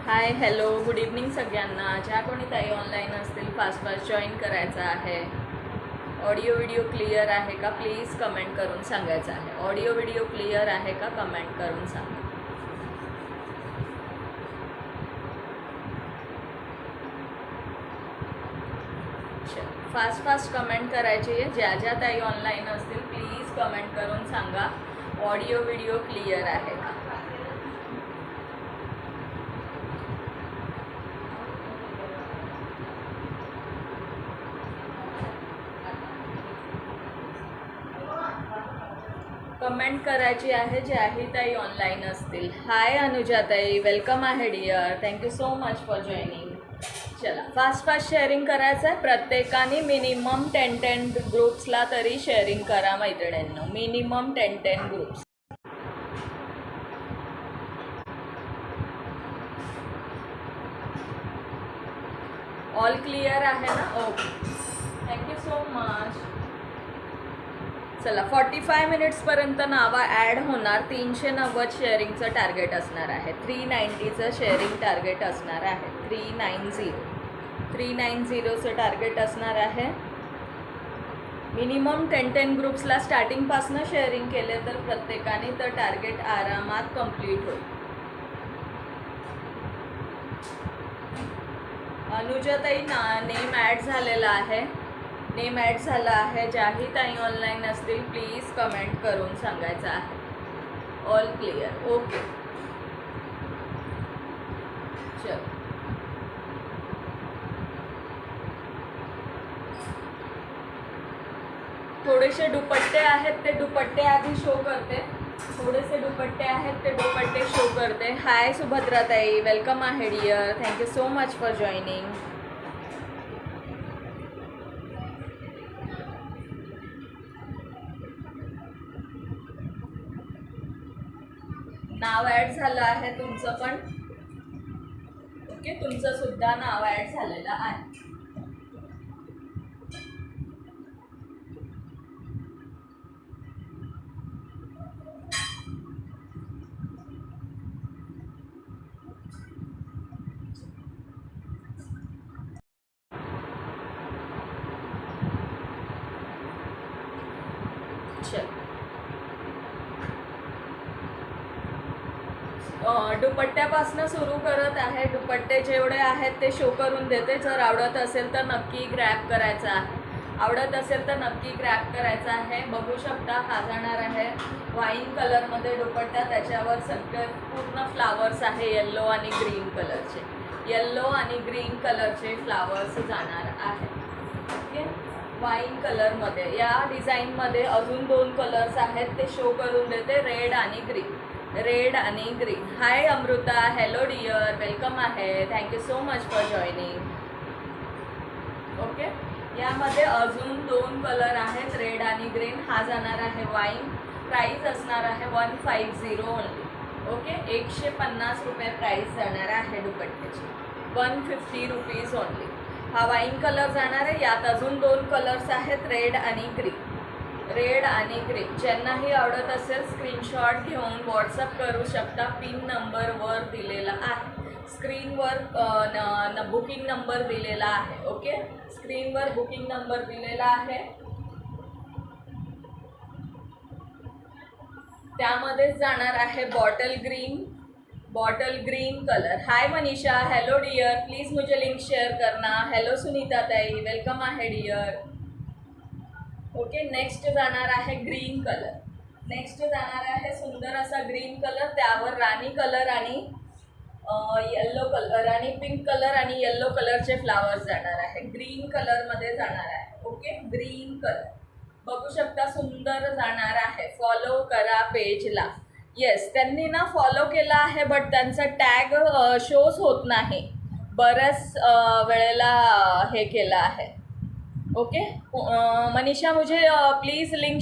Hi hello good evening सगळ्यांना. ज्या कोणी ताई ऑनलाईन असतील फास्ट फास्ट जॉईन करायचं आहे. ऑडिओ व्हिडिओ क्लिअर आहे का प्लीज कमेंट करून सांगायचं आहे. ऑडिओ व्हिडिओ क्लिअर आहे का कमेंट करून सांगा. फास्ट फास्ट कमेंट करायची आहे. ज्या ज्या ताई ऑनलाईन असतील प्लीज कमेंट करून सांगा ऑडिओ व्हिडिओ क्लिअर आहे का. कमेंट करायची आहे ज्याही ताई ऑनलाईन असतील. हाय अनुजाताई, वेलकम आहे dear. Thank you so much for joining. चला फास्ट फास्ट शेअरिंग करायचं आहे. प्रत्येकाने मिनिमम 10 ग्रुप्सला तरी शेअरिंग करा मैत्रिणींनो. Minimum 10 groups. ऑल क्लिअर आहे ना. Okay, thank you so much. चला 45 मिनिट्सपर्यंत नावं ॲड होणार. 390 शेअरिंगचं टार्गेट असणार आहे. 390चं शेअरिंग टार्गेट असणार आहे. 390चं टार्गेट असणार आहे. मिनिमम 10 ग्रुप्सला स्टार्टिंगपासनं शेअरिंग केले तर प्रत्येकाने तर टार्गेट आरामात कंप्लीट होईल. अनुजाताई नेम ॲड झालेला आहे. नेम ॲड झाला आहे. ज्याही ताई ऑनलाईन असतील प्लीज कमेंट करून सांगायचं आहे. All clear. ओके, चल थोडेसे दुपट्टे आहेत ते दुपट्टे आधी शो करते. थोडेसे दुपट्टे आहेत ते दुपट्टे शो करते. हाय सुभद्राताई, वेलकम आहे dear. Thank you so much for joining. नाव ॲड झालं आहे तुमचं पण. ओके, तुमचं सुद्धा नाव ॲड झालेलं आहे. चल दुपट्ट्यापासनं सुरू करत आहे. दुपट्टे जेवढे आहेत ते शो करून देते. जर आवडत असेल तर नक्की ग्रॅब करायचा आहे. आवडत असेल तर नक्की ग्रॅब करायचा आहे. बघू शकता हा जाणार आहे वाईन कलरमध्ये दुपट्टा. त्याच्यावर सगळे पूर्ण फ्लावर्स आहे येल्लो आणि ग्रीन कलरचे. येल्लो आणि ग्रीन कलरचे फ्लावर्स जाणार आहे. ओके, वाईन कलरमध्ये. या डिझाईनमध्ये अजून 2 कलर्स आहेत ते शो करून देते. रेड आणि ग्रीन. रेड आणि ग्रीन. हाय अमृता, हॅलो डिअर, वेलकम आहे. Thank you so much for joining. Okay, यामध्ये अजून 2 कलर आहेत रेड आणि ग्रीन. हा जाणार आहे वाईन. प्राईस असणार आहे 150 ओनली. ओके, 150 रुपये प्राईस जाणार आहे दुपट्ट्याची. 150 रुपीज ओनली. हा वाईन कलर जाणार आहे. यात अजून 2 कलर्स आहेत रेड आणि ग्रीन. रेड आणि ग्रीन. ज्यांनाही आवडत असेल स्क्रीनशॉट घेऊन व्हॉट्सअप करू शकता. पिन नंबरवर दिलेला आहे. स्क्रीनवर बुकिंग नंबर दिलेला आहे. ओके, स्क्रीनवर बुकिंग नंबर दिलेला आहे. त्यामध्येच जाणार आहे bottle green colour. Hi Manisha, hello dear, please मुझे लिंक शेअर करना. हॅलो सुनीता ताई, वेलकम आहे डियर. ओके, नेक्स्ट जाणार आहे ग्रीन कलर. नेक्स्ट जाणार आहे सुंदर असा ग्रीन कलर. त्यावर राणी कलर आणि येल्लो कलर आणि पिंक कलर आणि येल्लो कलरचे फ्लावर्स जाणार आहे. ग्रीन कलरमध्ये जाणार आहे. ओके, ग्रीन कलर बघू शकता, सुंदर जाणार आहे. फॉलो करा पेजला. येस, त्यांनी ना फॉलो केला आहे बट त्यांचा टॅग शोज होत नाही. बऱ्याच वेळेला हे केलं आहे. ओके, मनीषा मुझे प्लीज लिंक.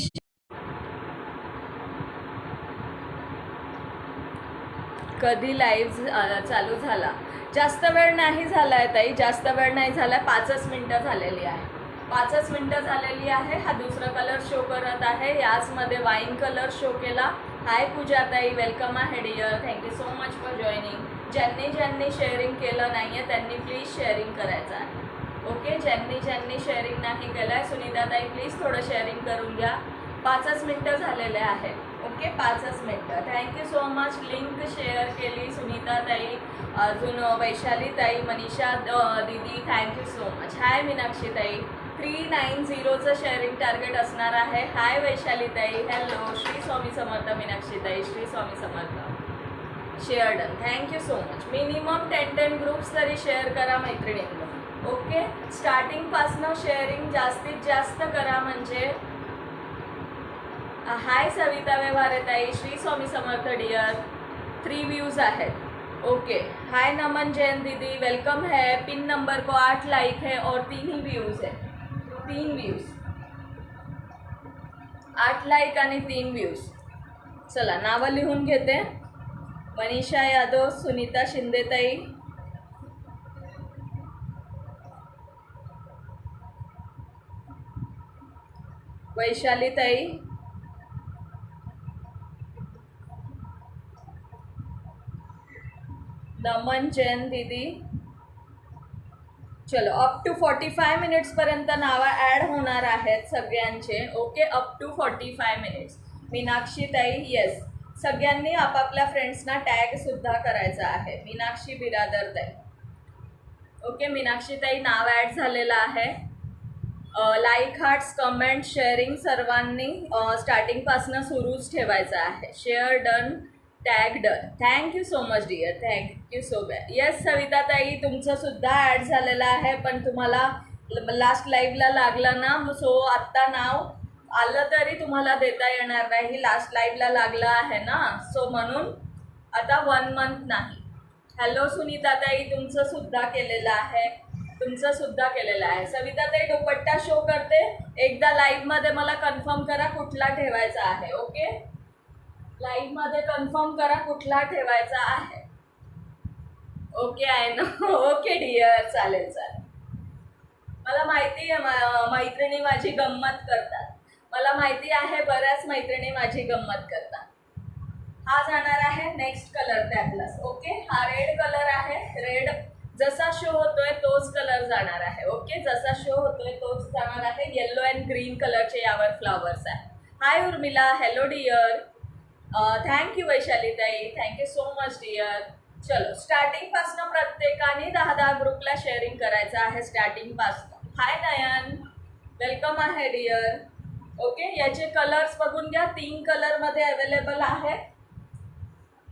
कधी लाईव्ह चालू झाला? जास्त वेळ नाही झाला आहे ताई, जास्त वेळ नाही झाला आहे. 5च मिनटं झालेली आहे. 5च मिनटं झालेली आहे. हा दुसरा कलर शो करत आहे. याचमध्ये वाईन कलर शो केला. हाय पूजा ताई, वेलकम आहे dear. Thank you so much for joining. ज्यांनी ज्यांनी शेअरिंग केलं नाही आहे त्यांनी प्लीज शेअरिंग करायचं आहे. ओके, ज्यांनी शेअरिंग नाही केलं आहे, सुनीताताई प्लीज थोडं शेअरिंग करून घ्या. 5च मिनटं झालेले आहेत. ओके, 5च मिनटं. Thank you so much. Link share केली सुनीताताई, अजून वैशालीताई, मनीषा दीदी, थँक्यू सो मच. हाय मीनाक्षीताई. 390चं शेअरिंग टार्गेट असणार आहे. हाय वैशालीताई, हॅलो. श्री स्वामी समर्थ मीनाक्षीताई, Shri Swami Samarth. Share done. Thank you so much. Minimum 10 groups तरी शेअर करा मैत्रिणींना. ओके, स्टार्टिंगपासनं शेअरिंग जास्तीत जास्त करा. म्हणजे हाय सविता व्यवहारे ताई, श्री स्वामी समर्थ डियर. 3 व्यूज़ आहेत. ओके, हाय नमन जैन दीदी, वेलकम है. पिन नंबर को 8 लाइक है और 3 ही व्यूज़ है. 3 व्यूज़, 8 लाईक आणि 3 व्यूज़. चला नावं लिहून घेते. मनीषा यादव, सुनीता शिंदेताई, वैशालीताई, नमन जैन दीदी. चलो, अप टू 45 मिनिट्सपर्यंत नावं ॲड होणार आहेत सगळ्यांचे. Okay, up to 45 minutes. मीनाक्षीताई, येस, सगळ्यांनी आपापल्या फ्रेंड्सना टॅगसुद्धा करायचा आहे. मीनाक्षी बिरादर ताई. ओके, मीनाक्षीताई नाव ॲड झालेलं आहे. लाईक, हार्ट्स, कमेंट, शेअरिंग सर्वांनी स्टार्टिंगपासून सुरूच ठेवायचं आहे. Share done, tag done. Thank you so much dear, thank you so much. Yes सविताताई, तुमचंसुद्धा ॲड झालेलं आहे, पण तुम्हाला लास्ट लाईव्हला लागलं ना, सो आत्ता नाव आलं तरी तुम्हाला देता येणार नाही. लास्ट लाईव्हला लागलं आहे ना, सो म्हणून आता 1 मंथ नाही. हॅलो सुनीताताई, तुमचंसुद्धा केलेलं आहे, तुमचंसुद्धा केलेलं आहे. सविताताई दुपट्टा शो करते. एकदा लाईव्हमध्ये मला कन्फर्म करा कुठला ठेवायचा आहे. ओके, लाईव्हमध्ये कन्फर्म करा कुठला ठेवायचा आहे. Okay, I know. Okay dear, चालेल चालेल. मला माहिती आहे मैत्रिणी माझी गंमत करतात. मला माहिती आहे बऱ्याच मैत्रिणी माझी गंमत करतात. हा जाणार आहे नेक्स्ट कलर त्यातलाच. ओके, हा रेड कलर आहे. रेड जसा शो होतोय तोच कलर जाणार आहे. ओके, जसा शो होतोय तोच जाणार आहे. येलो अँड ग्रीन कलरचे यावर फ्लॉवर्स आहे. Hi Urmila, hello dear. Thank you वैशालीताई, थँक्यू सो मच डिअर. चलो, स्टार्टिंगपासनं प्रत्येकाने 10 ग्रुपला शेअरिंग करायचं आहे स्टार्टिंगपासनं. हाय नयन, वेलकम आहे डिअर. ओके, याचे कलर्स बघून घ्या. 3 कलरमध्ये अवेलेबल आहे.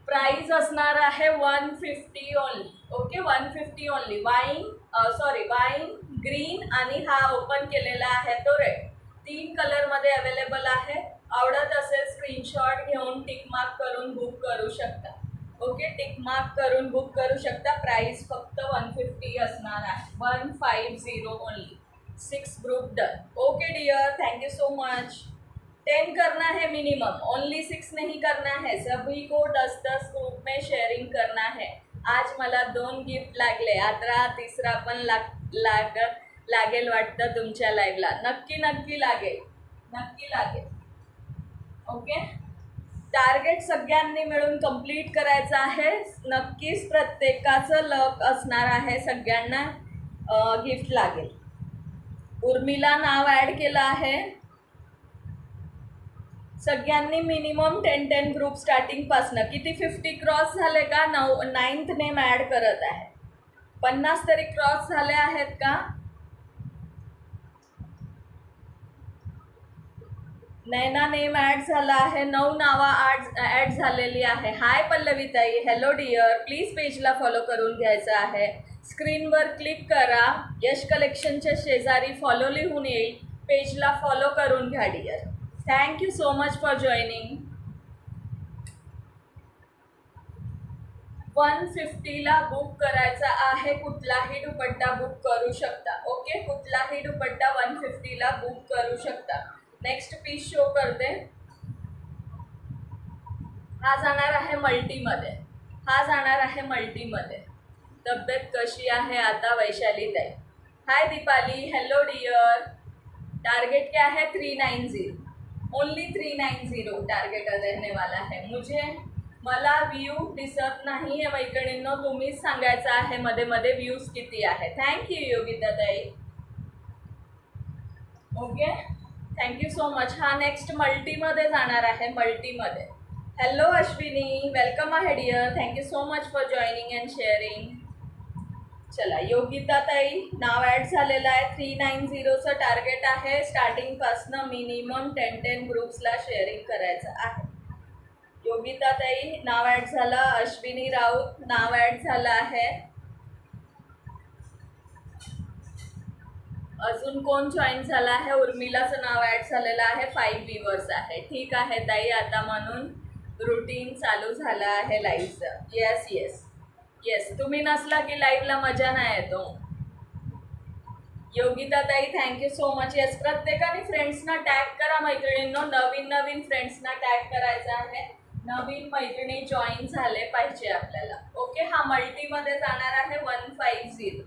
प्राइस असणार आहे 150 only. Okay, 150 only. Wine, green आणि हा ओपन केलेला आहे तो रेड. 3 कलरमध्ये अवेलेबल आहे. आवडत असेल स्क्रीनशॉट घेऊन टिकमार्क करून बुक करू शकता. ओके, टिकमार्क करून बुक करू शकता. प्राइस फक्त 150 असणार आहे. 150 only. 6 group done. Okay dear, thank you so much. 10 करना है मिनिमम, ओनली 6 नहीं करना है. सभी को 10-10 ग्रुप में शेयरिंग करना है. आज मला 2 गिफ्ट लागले. आता 3रा पण लागेल वाटतं तुमच्या लाईव्हला. नक्की लागेल, नक्की लागेल. ओके, टार्गेट सगळ्यांनी मिळून कंप्लीट करायचं आहे. नक्कीच प्रत्येकाचं लक असणार आहे. सगळ्यांना गिफ्ट लागेल. उर्मिला नाव ॲड केलं आहे. सगळ्यांनी मिनिमम 10 ग्रुप स्टार्टिंगपासनं. किती 50 क्रॉस झाले का? 9th नेम ॲड करत आहे. 50 तरी क्रॉस झाले आहेत का? नैना नेम ॲड झाला आहे. 9 नावं ॲड झालेली आहे. हाय पल्लवीताई, हॅलो डिअर. प्लीज पेजला फॉलो करून घ्यायचं आहे. स्क्रीनवर क्लिक करा. यश कलेक्शनच्या शेजारी फॉलो लिहून येईल. पेजला फॉलो करून घ्या dear. Thank you so much for joining. 150ला बुक करायचा आहे. कुठलाही दुपट्टा बुक करू शकता. ओके, कुठलाही दुपट्टा 150ला बुक करू शकता. नेक्स्ट पीस शो करते. हा जाणार आहे मल्टीमध्ये. हा जाणार आहे मल्टीमध्ये. तब्येत कशी आहे आता वैशालीताई? हाय दीपाली, हेलो डियर. टारगेट क्या है? 390. ओनली 390 टारगेट रहने वाला है. मला व्ह्यू दिसत नाही आहे मैत्रिणींनो, तुम्हीच सांगायचं आहे मध्ये मध्ये व्ह्यूज किती आहे. थँक्यू योगिता ताई. Okay, thank you so much. हा नेक्स्ट मल्टीमध्ये जाणार आहे, मल्टीमध्ये. हॅलो अश्विनी, वेलकम आहे dear. Thank you so much for joining and sharing. चला, योगिता ताई नाव ॲड झालेलं आहे. 390चं टार्गेट आहे. स्टार्टिंगपासनं मिनिमम 10 ग्रुप्सला शेअरिंग करायचं आहे. योगिता ताई नाव ॲड झालं. अश्विनी राऊत नाव ॲड झालं आहे. अजून कोण जॉईन झाला आहे? उर्मिलाचं नाव ॲड झालेलं आहे. 5 व्ह्यूअर्स आहे. ठीक आहे ताई, आता म्हणून रुटीन चालू झालं आहे लाईव्हचं. येस येस येस, तुम्ही नसला की लाईव्हला मजा नाही येतो. योगिता ताई थँक्यू सो मच. येस, प्रत्येकाने फ्रेंड्सना टॅग करा मैत्रिणींनो. नवीन नवीन फ्रेंड्सना टॅग करायचं आहे. नवीन मैत्रिणी जॉईन झाले पाहिजे आपल्याला. ओके, हा मल्टीमध्ये जाणार आहे. 150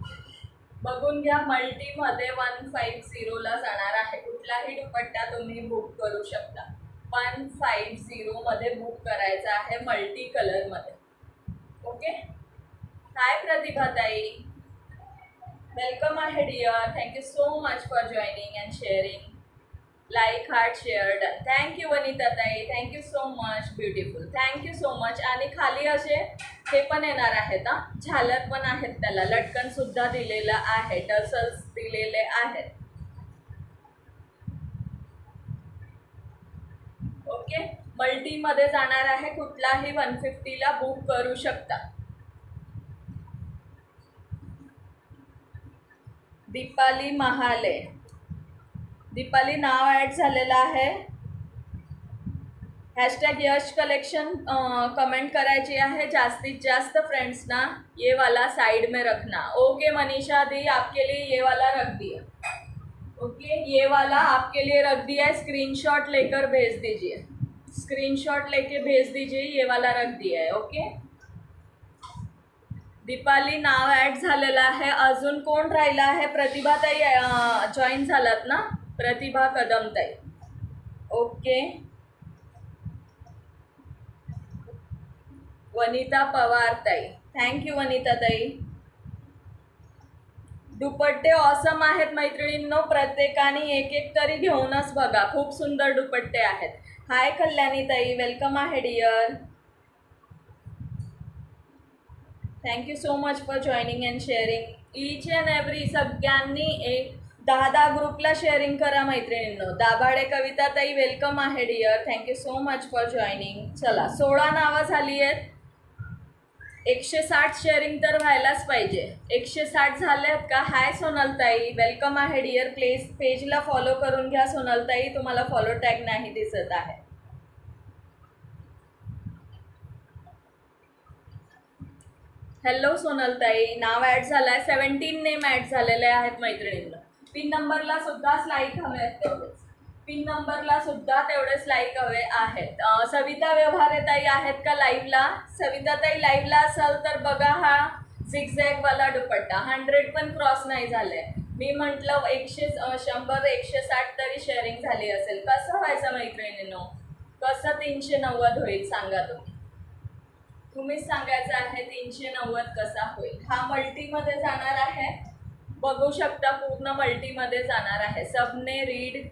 बघून घ्या, मल्टीमध्ये 150ला जाणार आहे. कुठलाही दुपट्टा तुम्ही बुक करू शकता. 150 मध्ये बुक करायचा आहे, मल्टी कलरमध्ये. ओके, हाय प्रतिभा ताई, वेलकम आहे dear. Thank you so much for joining and sharing. Like, heart, share, done. Thank you Vanita ताई, thank you so much. Beautiful, thank you so much. आणि खाली असे हे पण येणार आहेत हा, झालर पण आहेत, त्याला लटकन सुद्धा दिलेलं आहे, टसल्स दिलेले आहेत. ओके, मल्टीमध्ये जाणार आहे. कुठलाही 150ला बुक करू शकता. दीपाली महाले, दीपाली नाव ॲड झालेलं आहे. हॅशटॅग यश कलेक्शन कमेंट करायची आहे जास्तीत जास्त फ्रेंड्सना. ये वाला साइड में रखना. ओके मनीषा दी, आपके लिए ये वाला रख दिया. ओके, ये वाला आपके लिए रख दिया है. स्क्रीनशॉट लेकर भेज दीजिए, स्क्रीनशॉट लेके भेज दीजिए. ये वाला रख दिया है. ओके, दीपाली नाव ॲड झालेलं आहे. अजून कोण राहिला आहे? प्रतिभाताई जॉईन झालात ना? प्रतिभा कदम ताई. ओके, वनिता पवार ताई, थँक्यू वनिता ताई. दुपट्टे ऑसम आहेत मैत्रिणींनो. प्रत्येकाने एक एक तरी घेऊनच बघा, खूप सुंदर दुपट्टे आहेत. हाय कल्याणी ताई, वेलकम आहे dear. Thank you so much for joining and sharing. Each and every, सगळ्यांनी 10 ग्रुपला शेअरिंग करा मैत्रिणींनो. दाभाडे कविता ताई, वेलकम आहे dear. Thank you so much for joining. चला, 16 नावं झाली आहेत. 160 शेअरिंग तर व्हायलाच पाहिजे. 160 झाले आहेत का? हाय सोनलताई, वेलकम आहे डिअर. प्लीज पेजला फॉलो करून घ्या सोनलताई, तुम्हाला फॉलो टॅग नाही दिसत आहे. हॅलो सोनलताई, नाव ॲड झालं आहे. 17 नेम ॲड झालेले आहेत मैत्रिणींना. पिन नंबरला सुद्धा लाईक हवे आहेत तेवढेच. पिन नंबरला सुद्धा तेवढेच लाईक हवे आहेत. सविता व्यवहारे ताई आहेत का लाईव्हला? सविता ताई लाईव्हला असाल तर बघा, हा झिगझॅगवाला दुपट्टा 100 पण क्रॉस नाही झाले. मी म्हटलं 100 160 तरी शेअरिंग झाली असेल. कसं व्हायचं मैत्रिणींनो? कसं 390 होईल सांगा तुम्ही? तुम्हीच सांगायचं आहे 390 कसा होईल. हा मल्टीमध्ये जाणार आहे, बघू शकता, पूर्ण मल्टीमध्ये जाणार आहे. सबने रीड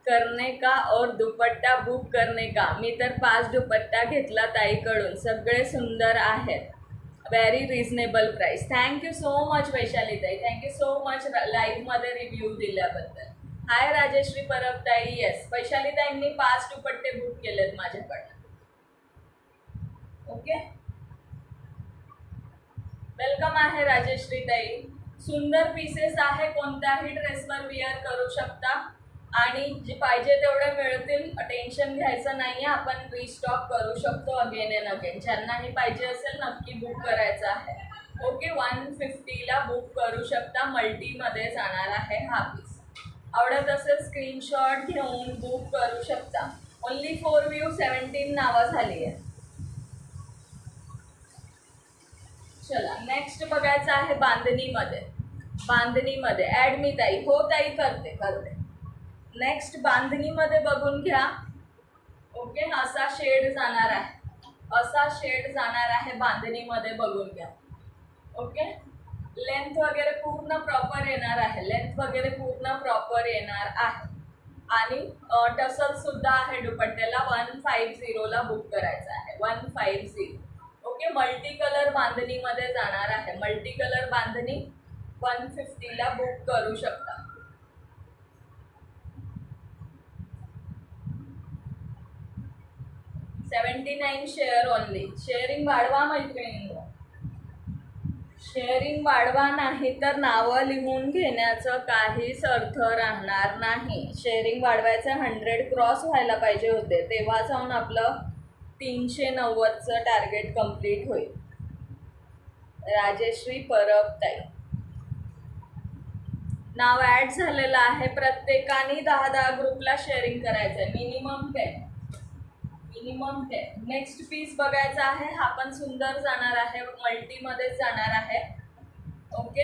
करने का और दुपट्टा बुक करने का. मी तर 5 दुपट्टा घेतला ताईकडून, सगळे सुंदर आहेत. Very reasonable price. Thank you so much Vaishali ताई, थँक्यू सो मच लाईव्हमध्ये रिव्ह्यू दिल्याबद्दल. हाय राजेश्री परब ताई. येस, वैशाली ताईंनी 5 दुपट्टे बुक केलेत माझ्याकडे. ओके, वेलकम आहे राजेश्री ताई. सुंदर पीसेस आहे, कोणत्याही ड्रेसवर विअर करू शकता आणि जे पाहिजे तेवढे मिळतील. टेन्शन घ्यायचं नाही, आपण रिस्टॉक करू शकतो अगेन अँड अगेन. ज्यांनाही पाहिजे असेल नक्की बुक करायचं आहे. ओके, 150ला बुक करू शकता. मल्टीमध्ये जाणार आहे हा पीस. आवडत असेल स्क्रीनशॉट घेऊन बुक करू शकता. ओनली 4 व्ह्यू, 17 नावं झाली आहे. चला, नेक्स्ट बघायचं आहे बांधणीमध्ये. बांधणीमध्ये ॲड मी ताई. हो ताई, करते. नेक्स्ट बांधणीमध्ये बघून घ्या. ओके, असा शेड जाणार आहे. असा शेड जाणार आहे बांधणीमध्ये, बघून घ्या. ओके, लेंथ वगैरे पूर्ण प्रॉपर येणार आहे, लेंथ वगैरे पूर्ण प्रॉपर येणार आहे. आणि टसल सुद्धा आहे दुपट्ट्याला. 150 ला बुक करायचं आहे, 150. ओके, मल्टी कलर बांधणीमध्ये जाणार आहे. मल्टी कलर बांधणी 150 ला बुक करू शकता. $79 शेअर ओनली. शेअरिंग वाढवा मैत्रिणींनो, शेअरिंग वाढवा, नाही तर नावं लिहून घेण्याचं काहीच अर्थ राहणार नाही. शेअरिंग वाढवायचं 100 क्रॉस व्हायला पाहिजे होते, तेव्हा जाऊन आपलं 390चं टार्गेट कंप्लीट होईल. राजेश्री परब ताई, नाव ॲड झालेलं आहे. प्रत्येकाने 10-10 ग्रुपला शेअरिंग करायचं आहे. मिनिमम 10. नेक्स्ट पीस बघायचा आहे. हा पण सुंदर जाणार आहे, मल्टीमध्येच जाणार आहे. ओके,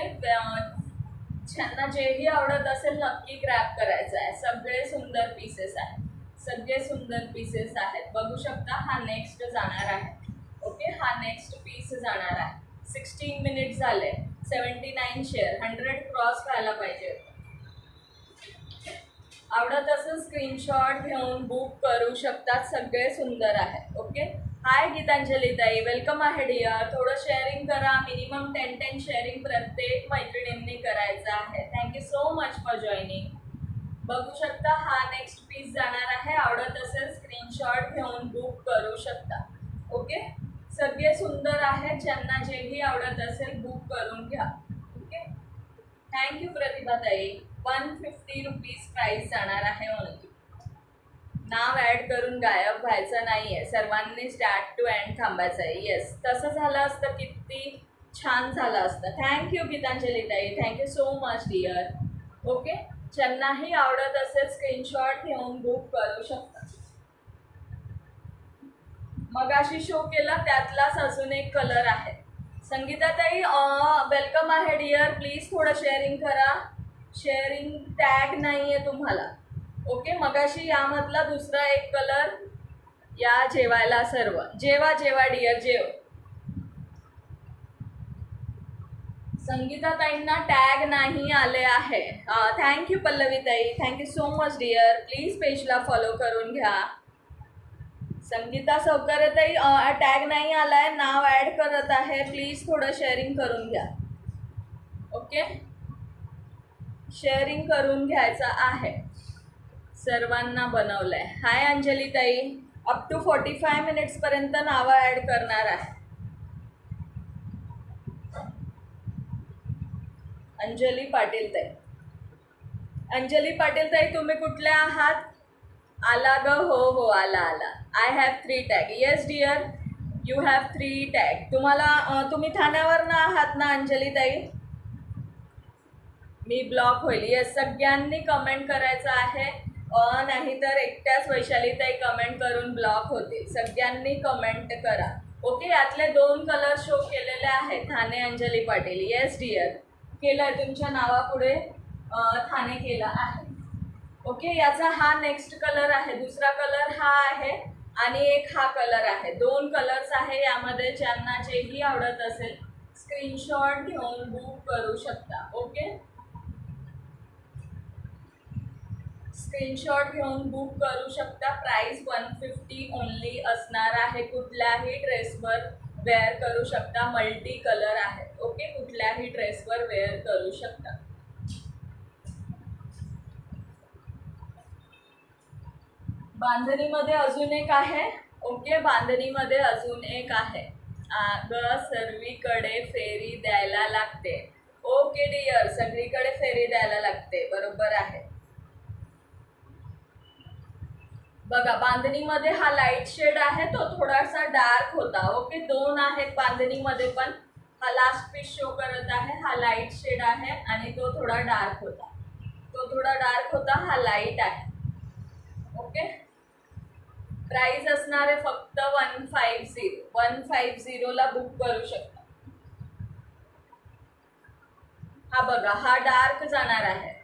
ज्यांना जेही आवडत असेल नक्की ग्रॅब करायचं आहे. सगळे सुंदर पीसेस आहेत, सगळे सुंदर पीसेस आहेत, बघू शकता. हा नेक्स्ट जाणार आहे. ओके, हा नेक्स्ट पीस जाणार आहे. 16 मिनिट झाले. 79 शेअर, 100 क्रॉस व्हायला पाहिजे. आवडत असेल स्क्रीनशॉट घेऊन बुक करू शकतात. सगळे सुंदर आहे. ओके, हाय गीतांजली ताई, वेलकम आहे डिअर. थोडं शेअरिंग करा, मिनिमम 10 शेअरिंग प्रत्येक मैत्रिणींनी करायचं आहे. Thank you so much for joining. बघू शकता, हा नेक्स्ट पीस जाणार आहे. आवडत असेल स्क्रीनशॉट घेऊन बुक करू शकता. ओके, सगळे सुंदर आहेत, ज्यांना जेही आवडत असेल बुक करून घ्या. ओके, थँक्यू प्रतिभा ताई. 150 रुपीज प्राइस जाणार आहे ओनली. नाव ॲड करून गायब व्हायचं नाही आहे, सर्वांनी स्टार्ट टू एंड थांबायचं आहे. येस, तसं झालं असतं किती छान झालं असतं. थँक्यू गीतांजली ताई, thank you so much dear. Okay, ज्यांनाही आवडत असेल स्क्रीनशॉट घेऊन बुक करू शकता. मगाशी शो केला त्यातलाच अजून एक कलर आहे. संगीता ताई वेलकम आहे डिअर. प्लीज थोडं शेअरिंग करा. शेअरिंग टॅग नाही आहे तुम्हाला. ओके, मगाशी यामधला दुसरा एक कलर. या जेवायला सर्व, जेवा जेवा डिअर, जेव. संगीता ताईंना टॅग नाही आले आहे. थँक्यू पल्लवी ताई, thank you so much dear. Please पेजला फॉलो करून घ्या. संगीता सौकर्य ताई टॅग नाही आलाय, नाव ॲड करत आहे. प्लीज थोडं शेअरिंग करून घ्या. ओके, शेअरिंग करून घ्यायचं आहे. सर्वांना बनवलंय. हाय अंजली ताई, अप टू 45 मिनिट्सपर्यंत नावं ॲड करणार आहे. अंजली पाटील ताई, अंजली पाटील ताई तुम्ही कुठल्या आहात? आला ग, हो आला. I have 3 tag. Yes dear, you have 3 tag. तुम्ही ठाण्यावरनं आहात ना अंजली ताई? मी ब्लॉक होईल. येस, सगळ्यांनी कमेंट करायचं आहे, नाहीतर एकट्याच वैशालीताई कमेंट करून ब्लॉक होतील. सगळ्यांनी कमेंट करा. ओके, यातले 2 कलर शो केलेले आहेत. ठाणे अंजली पाटील. येस डिअर, केलं तुमच्या नावापुढे ठाणे केलं आहे. ओके, याचा हा नेक्स्ट कलर आहे. दुसरा कलर हा आहे आणि एक हा कलर आहे. 2 कलर्स आहे यामध्ये. ज्यांना जेही आवडत असेल स्क्रीनशॉट घेऊन बुक करू शकता. ओके, स्क्रीनशॉट घेऊन बुक करू शकता. प्राइस 150 ओनली असणार आहे. कुठल्याही ड्रेसवर वेअर करू शकता. मल्टी कलर आहे. ओके, कुठल्याही ड्रेसवर वेअर करू शकता. बांधणीमध्ये अजून एक आहे. ओके, बांधणीमध्ये अजून एक आहे. सर्वीकडे फेरी द्यायला लागते. ओके डिअर, सगळीकडे फेरी द्यायला लागते, बरोबर आहे. बघा, बांधणीमध्ये हा लाईट शेड आहे, तो थोडासा डार्क होता. ओके, 2 आहेत बांधणीमध्ये पण. हा लास्ट पीस शो करत आहे. हा लाईट शेड आहे आणि तो थोडा डार्क होता. हा लाईट आहे. ओके, प्राइस असणार आहे फक्त 150 ला बुक करू शकता. हा बघा, हा डार्क जाणार आहे.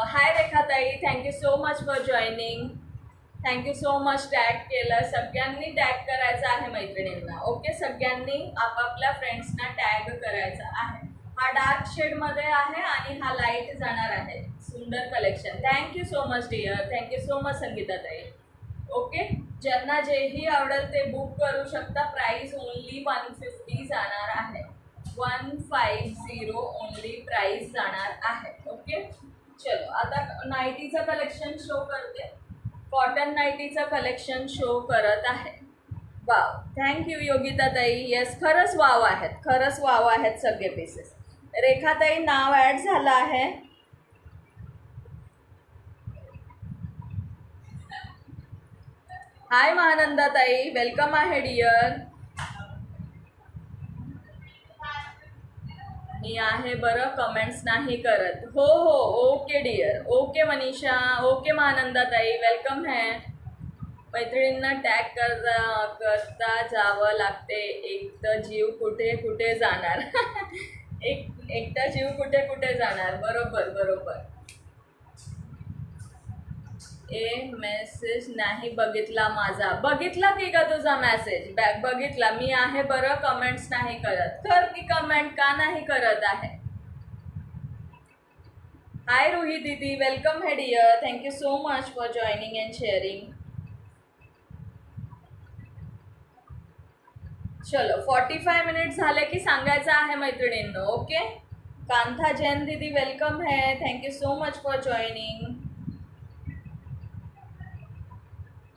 हाय रेखा ताई, thank you so much for joining. Thank you so much tag केलं. सगळ्यांनी टॅग करायचं आहे मैत्रिणींना. ओके, सगळ्यांनी आपापल्या फ्रेंड्सना टॅग करायचा आहे. हा डार्क शेडमध्ये आहे आणि हा लाईट जाणार आहे. सुंदर collection. Thank you so much dear. Thank you so much Sangeeta ताई. ओके, ज्यांना जेही आवडेल ते बुक करू शकता. प्राईस ओनली 150 जाणार आहे. 150 ओनली प्राईस जाणार आहे. ओके, चलो आता नाईटीचं कलेक्शन शो करते. कॉटन नाईटीचं कलेक्शन शो करत आहे. वाव, थँक्यू योगिता ताई. येस, खरंच वाव आहेत, खरंच वाव आहेत सगळे पीसेस. रेखाताई नाव ॲड झालं आहे. हाय महानंदा ताई, वेलकम आहे डिअर. मी आहे बरं, कमेंट्स नाही करत. हो हो, okay dear. Okay Manisha. Okay Mahananda ताई, वेलकम है. मैत्रिणींना टॅग करता जावं लागते. एकटा जीव कुठे कुठे जाणार. एकटा जीव कुठे कुठे जाणार. बरोबर बरोबर. मेसेज नाही बघितला माझा. बघितला की का तुझा मेसेज? बघितला. मी आहे बरं, कमेंट्स नाही करत. कर की कमेंट, का नाही करत आहे? हाय रुही दीदी, वेलकम है dear. Thank you so much for joining and sharing. चलो 45 मिनिट झाले की सांगायचं आहे मैत्रिणींनो. ओके, कांथा जैन दीदी वेलकम है. Thank you so much for joining.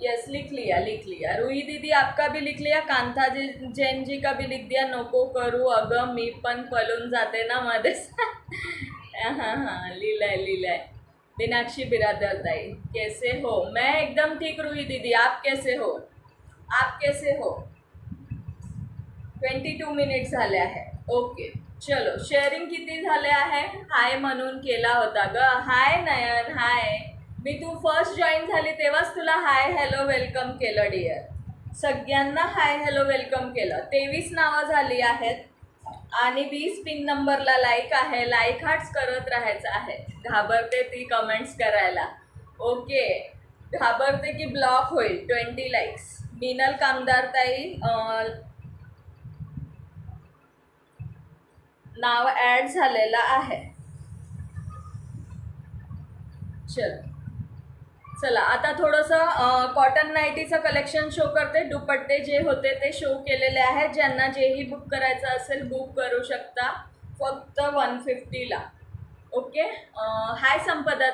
Yes, लिख लिया. रूही दीदी आपका भी लिख लिया. कांथा जैन जी का भी लिख दिया. नको करू अगं, मी पण पळून जाते ना मध्येच. हाँ, लिहिलंय. मीनाक्षी बिरादर ताई, कैसे हो? मैं एकदम ठीक रूही दीदी, आप कैसे हो? 22 मिनिट झाले आहे. ओके, चलो शेअरिंग किती झाले आहे? हाय म्हणून केला होता ग. हाय नयन, हाय. मी तू फर्स्ट जॉईन झाली तेव्हाच तुला हाय हॅलो वेलकम केलं डिअर. सगळ्यांना हाय हॅलो वेलकम केलं. 23 नावं झाली आहेत आणि 20 पिन नंबरला लाईक आहे. लाईक हार्ट्स करत राहायचं आहे. घाबरते ती कमेंट्स करायला. ओके, घाबरते की ब्लॉक होईल. 20 लाईक्स. मिनल कामदार ताई नाव ॲड झालेलं आहे. चला आता थोडंसं कॉटन नाईटीचं कलेक्शन शो करते. दुपट्टे जे होते ते शो केलेले आहेत. ज्यांना जेही बुक करायचं असेल बुक करू शकता फक्त 150ला. ओके, हाय संपदा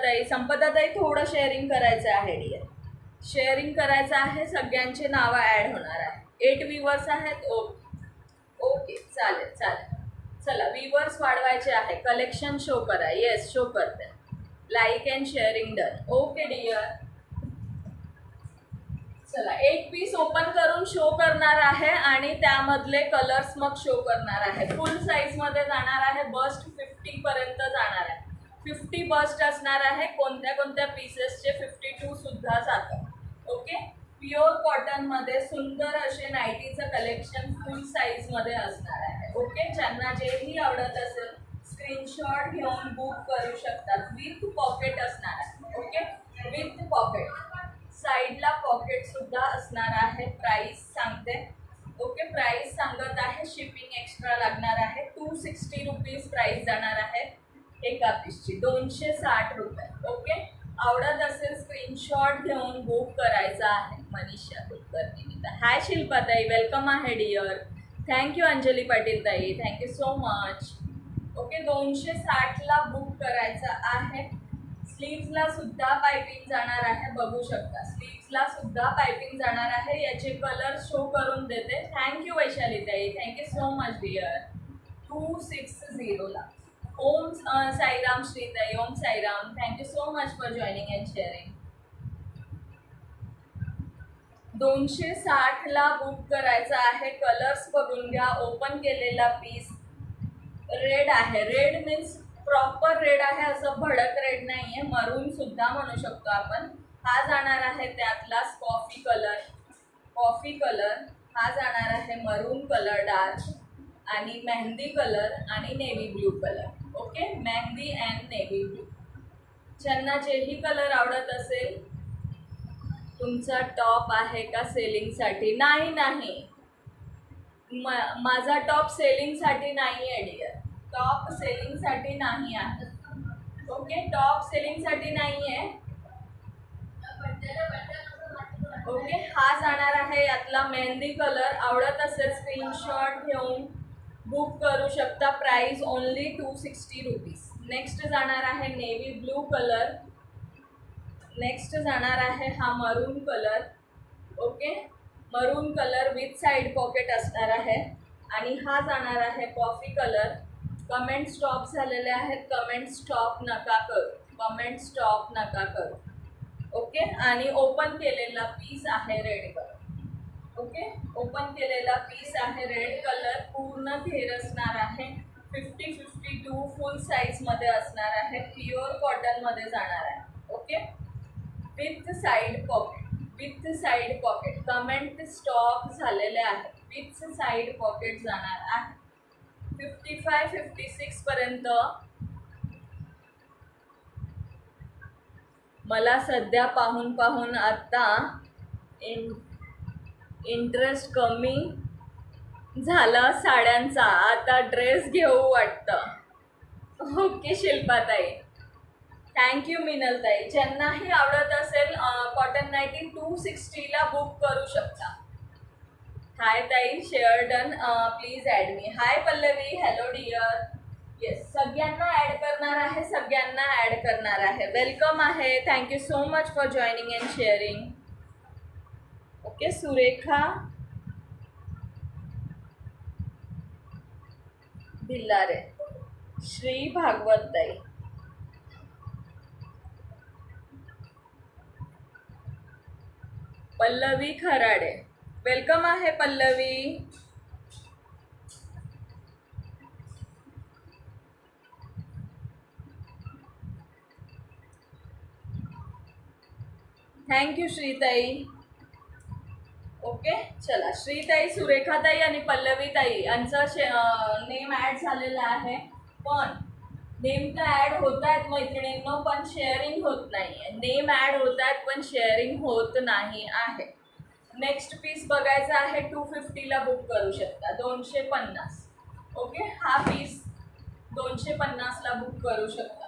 ताई थोडं शेअरिंग करायचं आहे डिअर. शेअरिंग करायचं आहे. सगळ्यांचे नावं ॲड होणार आहे. 8 व्ह्यूवर्स आहेत. ओके, चालेल. चला, व्ह्यूवर्स वाढवायचे आहे. कलेक्शन शो करा. येस, शो करते. Like and sharing done. Okay dear. चला, एक पीस ओपन करून शो करणार आहे आणि त्यामधले कलर्स मग शो करणार आहे. फुल साईजमध्ये जाणार आहे. बस्ट 50 पर्यंत जाणार आहे. 50 बस्ट असणार आहे. कोणत्या पीसेसचे 52 सुद्धा जातं. ओके, प्युअर कॉटनमध्ये सुंदर असे नाईटीचं कलेक्शन फुल साईजमध्ये असणार आहे. ओके, ज्यांना जेही आवडत असेल स्क्रीनशॉट घेऊन बुक करू शकतात. विथ पॉकेट असणार आहे. Okay, with pocket. साईडला पॉकेट सुद्धा असणार आहे. प्राइस सांगते. ओके, प्राइस सांगत आहे. शिपिंग एक्स्ट्रा लागणार आहे. 260 रुपीज प्राइस जाणार आहे एका पीसची. 260 रुपये. ओके, आवडत असेल स्क्रीनशॉट घेऊन बुक करायचा आहे. मनीषा कुलकर्णी. हाय शिल्पाताई, वेलकम आहे डिअर. थँक्यू अंजली पाटील ताई, थँक्यू सो मच. ओके, 260ला बुक करायचं आहे. स्लीव्सला सुद्धा पायपिंग जाणार आहे. बघू शकता, स्लीव्सला सुद्धा पायपिंग जाणार आहे. याचे कलर शो करून देते. थँक्यू वैशाली ताई, थँक्यू सो मच डिअर. 260ला. ओम साईराम श्रीताई, Om Sairam, thank you so much for joining and sharing. 260ला बुक करायचं आहे. कलर्स बघून घ्या. ओपन केलेला पीस रेड आहे. रेड मीन्स प्रॉपर रेड आहे, असं भडक रेड नाही आहे. मरून सुद्धा म्हणू शकतो आपण. हा जाणार आहे त्यातलाच कॉफी कलर. हा जाणार आहे मरून कलर डार्क आणि मेहंदी कलर आणि navy blue colour. Okay, mehndi and navy blue. ज्यांना जेही कलर आवडत असेल तुमचा टॉप आहे का सेलिंगसाठी? नाही नाही, माझा टॉप सेलिंगसाठी नाही आहे डिअर, टॉप सेलिंगसाठी नाही आहे. ओके, टॉप सेलिंगसाठी नाही आहे. ओके, हा जाणार आहे यातला मेहंदी कलर. आवडत असेल स्क्रीनशॉट घेऊन बुक करू शकता. Price only 260 rupees. नेक्स्ट जाणार आहे नेव्ही ब्लू कलर. नेक्स्ट जाणार आहे हा मरून कलर. ओके, मरून कलर विथ साईड पॉकेट असणार आहे. आणि हा जाणार आहे कॉफी कलर. कमेंट स्टॉप झालेले आहेत, कमेंट स्टॉप नका करू, कमेंट स्टॉप नका करू. ओके, आणि ओपन केलेला पीस आहे रेड कलर. ओके, ओपन केलेला पीस आहे रेड कलर. पूर्ण घेर असणार आहे. 50-52 फुल साईजमध्ये असणार आहे. प्युअर कॉटनमध्ये जाणार आहे. Okay, with side pocket, with side pocket. Comment stop झालेले आहे. विथ साईड पॉकेट जाणार आहे. 55-56 पर्यंत. मला सध्या पाहून पाहून आता इंटरेस्ट कमी झाला साड्यांचा, आता ड्रेस घेऊ वाटतं. Okay शिल्पाताई, thank you मिनलताई. ज्यांनाही आवडत असेल कॉटन नाईटी 260ला बुक करू शकता. हाय ताई, share done, please add me. Hi Pallavi, hello dear. Yes, सगळ्यांना ॲड करणार आहे, सगळ्यांना ॲड करणार आहे. वेलकम आहे, thank you so much for joining and sharing. Okay, Surekha Bhillare, Shri Bhagwat ताई, पल्लवी खराडे, वेलकम आहे पल्लवी. थँक्यू श्रीताई. ओके, चला, श्रीताई, सुरेखाताई आणि पल्लवीताई यांचं नेम ॲड झालेलं आहे. पण नेम तर ॲड होत आहेत मैत्रिणींनो, पण शेअरिंग होत नाही आहे. नेम ॲड होत आहेत पण शेअरिंग होत नाही आहे. नेक्स्ट पीस बघायचा आहे. 250ला बुक करू शकता. 250. ओके, हा पीस 250ला बुक करू शकता.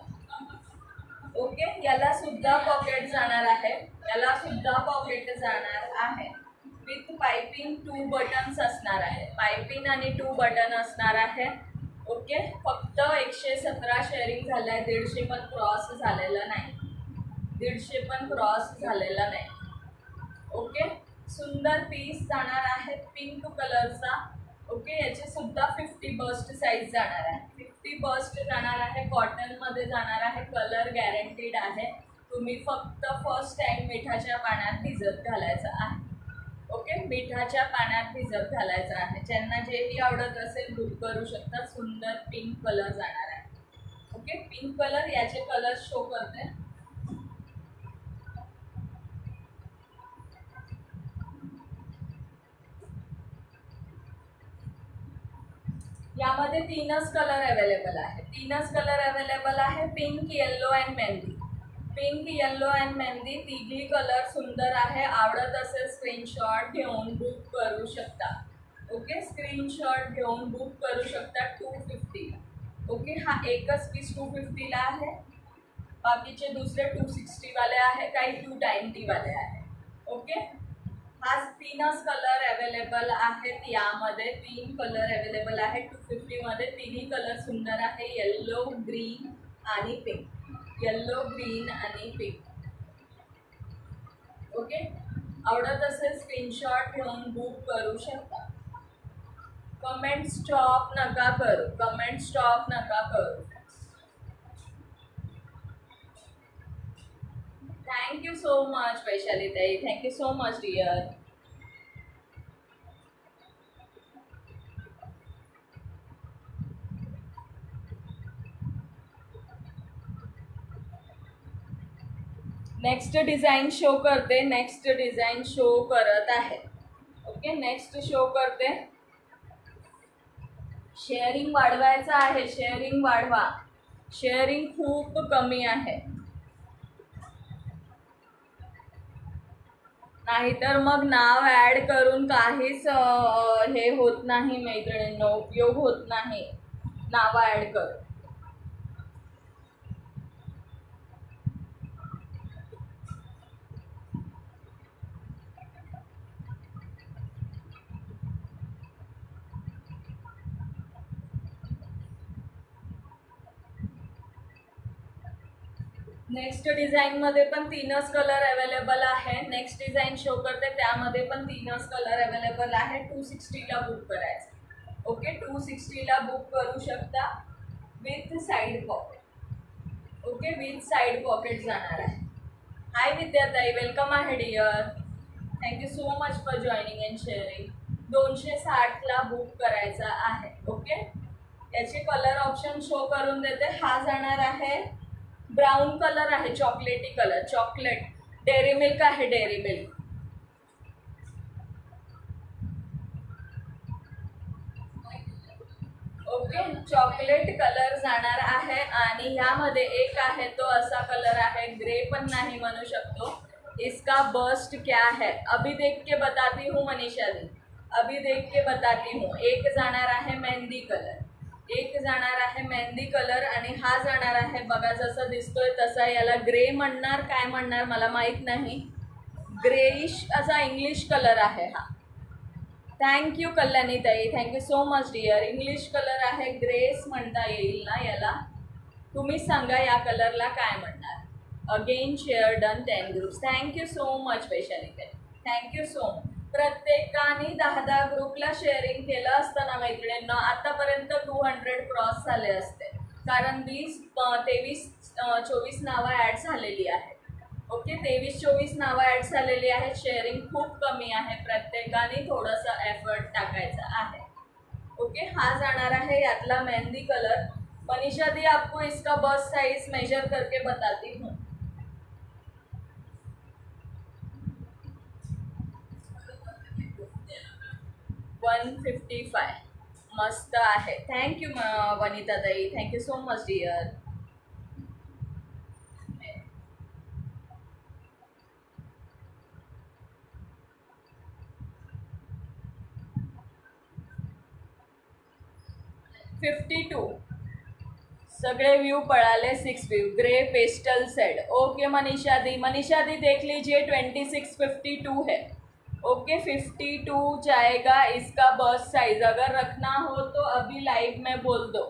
ओके, याला सुद्धा पॉकेट जाणार आहे, याला सुद्धा पॉकेट जाणार आहे. विथ पायपिंग 2 बटन्स असणार आहे. पायपिंग आणि 2 बटन असणार आहे. ओके, फक्त 117 शेअरिंग झालं आहे. 150 पण क्रॉस झालेलं नाही, 150 पण क्रॉस झालेला नाही. ओके, सुंदर पीस जाणार आहे पिंक कलरचा. ओके, याची सुद्धा 50 बस्ट साईज जाणार आहे. 50 बस्ट जाणार आहे. कॉटनमध्ये जाणार आहे. कलर गॅरंटीड आहे. तुम्ही फक्त फर्स्ट टाईम मिठाच्या पाण्यात भिजत घालायचं आहे. ओके, मिठाच्या पाण्यात भिजत घालायचं आहे. ज्यांना जेही आवडत असेल बुक करू शकता. सुंदर पिंक कलर जाणार आहे. ओके, पिंक कलर, याचे कलर शो करते. यामध्ये 3च कलर अवेलेबल आहे. 3च कलर अवेलेबल आहे. Pink, yellow and mehndi. Pink, yellow and mehndi, तिघी कलर सुंदर आहे. आवडत असेल स्क्रीनशॉट घेऊन बुक करू शकता. ओके, स्क्रीनशॉट घेऊन बुक करू शकता. 250. ओके, हा एकच पीस 250ला आहे. बाकीचे दुसरे 260 वाले आहे, काही 290 वाले आहे. ओके, हा 3च कलर अवेलेबल आहेत. यामध्ये 3 कलर अवेलेबल आहे 250मध्ये. तिन्ही कलर सुंदर आहे. येल्लो, ग्रीन आणि पिंक. येल्लो, ग्रीन आणि पिंक. ओके, आवडत असेल स्क्रीनशॉट घेऊन बुक करू शकता. कमेंट स्टॉप नका करू, कमेंट स्टॉप नका करू. थँक्यू सो मच वैशाली ताई, thank you so much dear. Next design show करते. नेक्स्ट डिझाईन शो करत आहे. ओके, नेक्स्ट शो करते. शेअरिंग वाढवायचं आहे. शेअरिंग वाढवा. शेअरिंग खूप कमी आहे. नाहीतर मग नाव ऍड करून काहीच हे होत नाही मैत्रिणींनो, उपयोग होत नाही नाव ऍड करून. नेक्स्ट डिझाईन मध्ये पण 3च कलर अवेलेबल आहे. नेक्स्ट डिझाईन शो करते त्यामध्ये पण 3च कलर अवेलेबल आहे. 260ला बुक करायचं. ओके, 260ला बुक करू शकता with side pocket. Okay, with side pocket जाणार आहे. हाय विद्याताई, वेलकम आहे dear. Thank you so much for joining and sharing. 260ला बुक करायचा आहे. ओके, याचे कलर ऑप्शन शो करून देते. हा जाणार आहे ब्राऊन कलर आहे, चॉकलेटी कलर, चॉकलेट. डेअरी मिल्क आहे, dairy milk. Okay, chocolate colour जाणार आहे. आणि ह्यामध्ये एक आहे तो असा कलर आहे, ग्रे पण नाही म्हणू शकतो. इसका बस्ट क्या है अभी देख के बताती हूँ मनीषा दी, अभी देख के बताती हूँ. एक जाणार आहे मेहंदी कलर, एक जाणार आहे मेहंदी कलर. आणि हा जाणार आहे बघा जसं दिसतोय तसा. याला ग्रे म्हणणार काय म्हणणार मला माहीत नाही. ग्रेइश असा इंग्लिश कलर आहे हा. थँक्यू कल्याणीताई, thank you so much dear. English colour आहे, ग्रेस म्हणता येईल ना याला. तुम्ही सांगा या कलरला काय म्हणणार. Again share done 10 groups. Thank you so much वैशालीताई, थँक्यू सो मच. प्रत्येकाने 10 ग्रुपला शेअरिंग केलं असतं ना मैत्रिणींना, आतापर्यंत 200 क्रॉस झाले असते. कारण 20, 23, 24 नावं ॲड झालेली आहेत. ओके, 23-24 नावं ॲड झालेली आहेत. शेअरिंग खूप कमी आहे. प्रत्येकाने थोडंसं एफर्ट टाकायचा आहे. ओके, हा जाणार आहे यातला मेहंदी कलर. मनीषा दी आपको इसका बस्ट साइज मेजर करके बताती हूँ. वन 155 मस्त आहे. थँक्यू वनिता ताई, थँक्यू सो मच डिअर. $52 सगळे व्यू पड़ाले. 6 view grey pastel shade. Okay Manisha दी, मनीषा दी देख लीजिए 2652 है. ओके, 52 जाएगा इसका बस्ट साइज. अगर रखना हो तो अभी लाइव में बोल दो,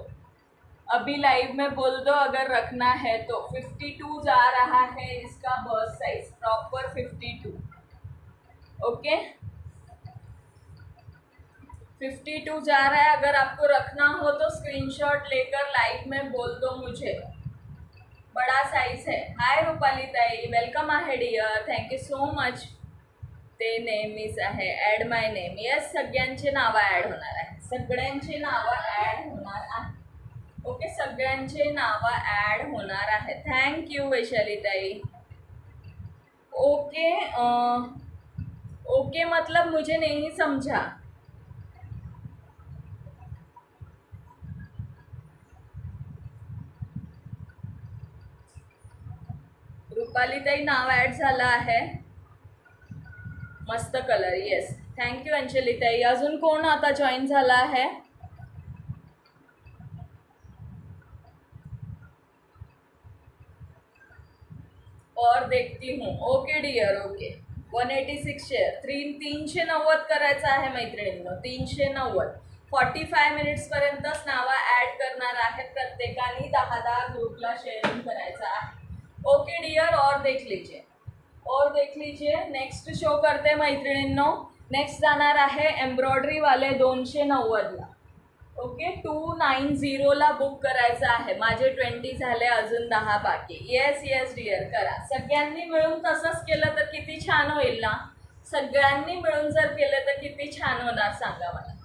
अभी लाइव में बोल दो अगर रखना है तो. 52 जा रहा है इसका बस्ट साइज, प्रॉपर 52. ओके, 52 जा रहा है. अगर आपको रखना हो तो स्क्रीनशॉट लेकर लाइव में बोल दो मुझे. बड़ा साइज है. हाय रुपाली ताई, वेलकम आहे डिअर, थँक्यू सो मच. ते नेहमीच आहे. ॲड माय नेम. येस, सगळ्यांची नावं ॲड होणार आहे, सगळ्यांची नावं ॲड होणार आहे. ओके, सगळ्यांचे नावं ॲड होणार आहे. थँक्यू वैशाली ताई. ओके, ओके मतलब मुझे नहीं समझा. रुपाली ताई नाव ॲड झालं आहे. मस्त कलर. येस, थँक्यू अंजली ताई. अजून कोण आता जॉईन झाला आहे. और देखती हूँ. Okay dear, okay. 186 शेअर. 390 करायचं आहे मैत्रिणींनो, 390. 45 मिनिट्सपर्यंतच नावं ॲड करणार आहे. प्रत्येकाने 10 ग्रुपला शेअरिंग करायचं आहे. ओके डिअर, और देख लीजिए, और देख लीजिए. नेक्स्ट शो करते मैत्रिणींनो. नेक्स्ट जाणार आहे एम्ब्रॉयडरी वाले 290ला. ओके, 290ला बुक करायचं आहे. माझे 20 झाले, अजून 10 बाकी. येस येस डिअर, करा. सगळ्यांनी मिळून तसंच केलं तर किती छान होईल ना. सगळ्यांनी मिळून जर केलं तर किती छान होणार सांगा मला.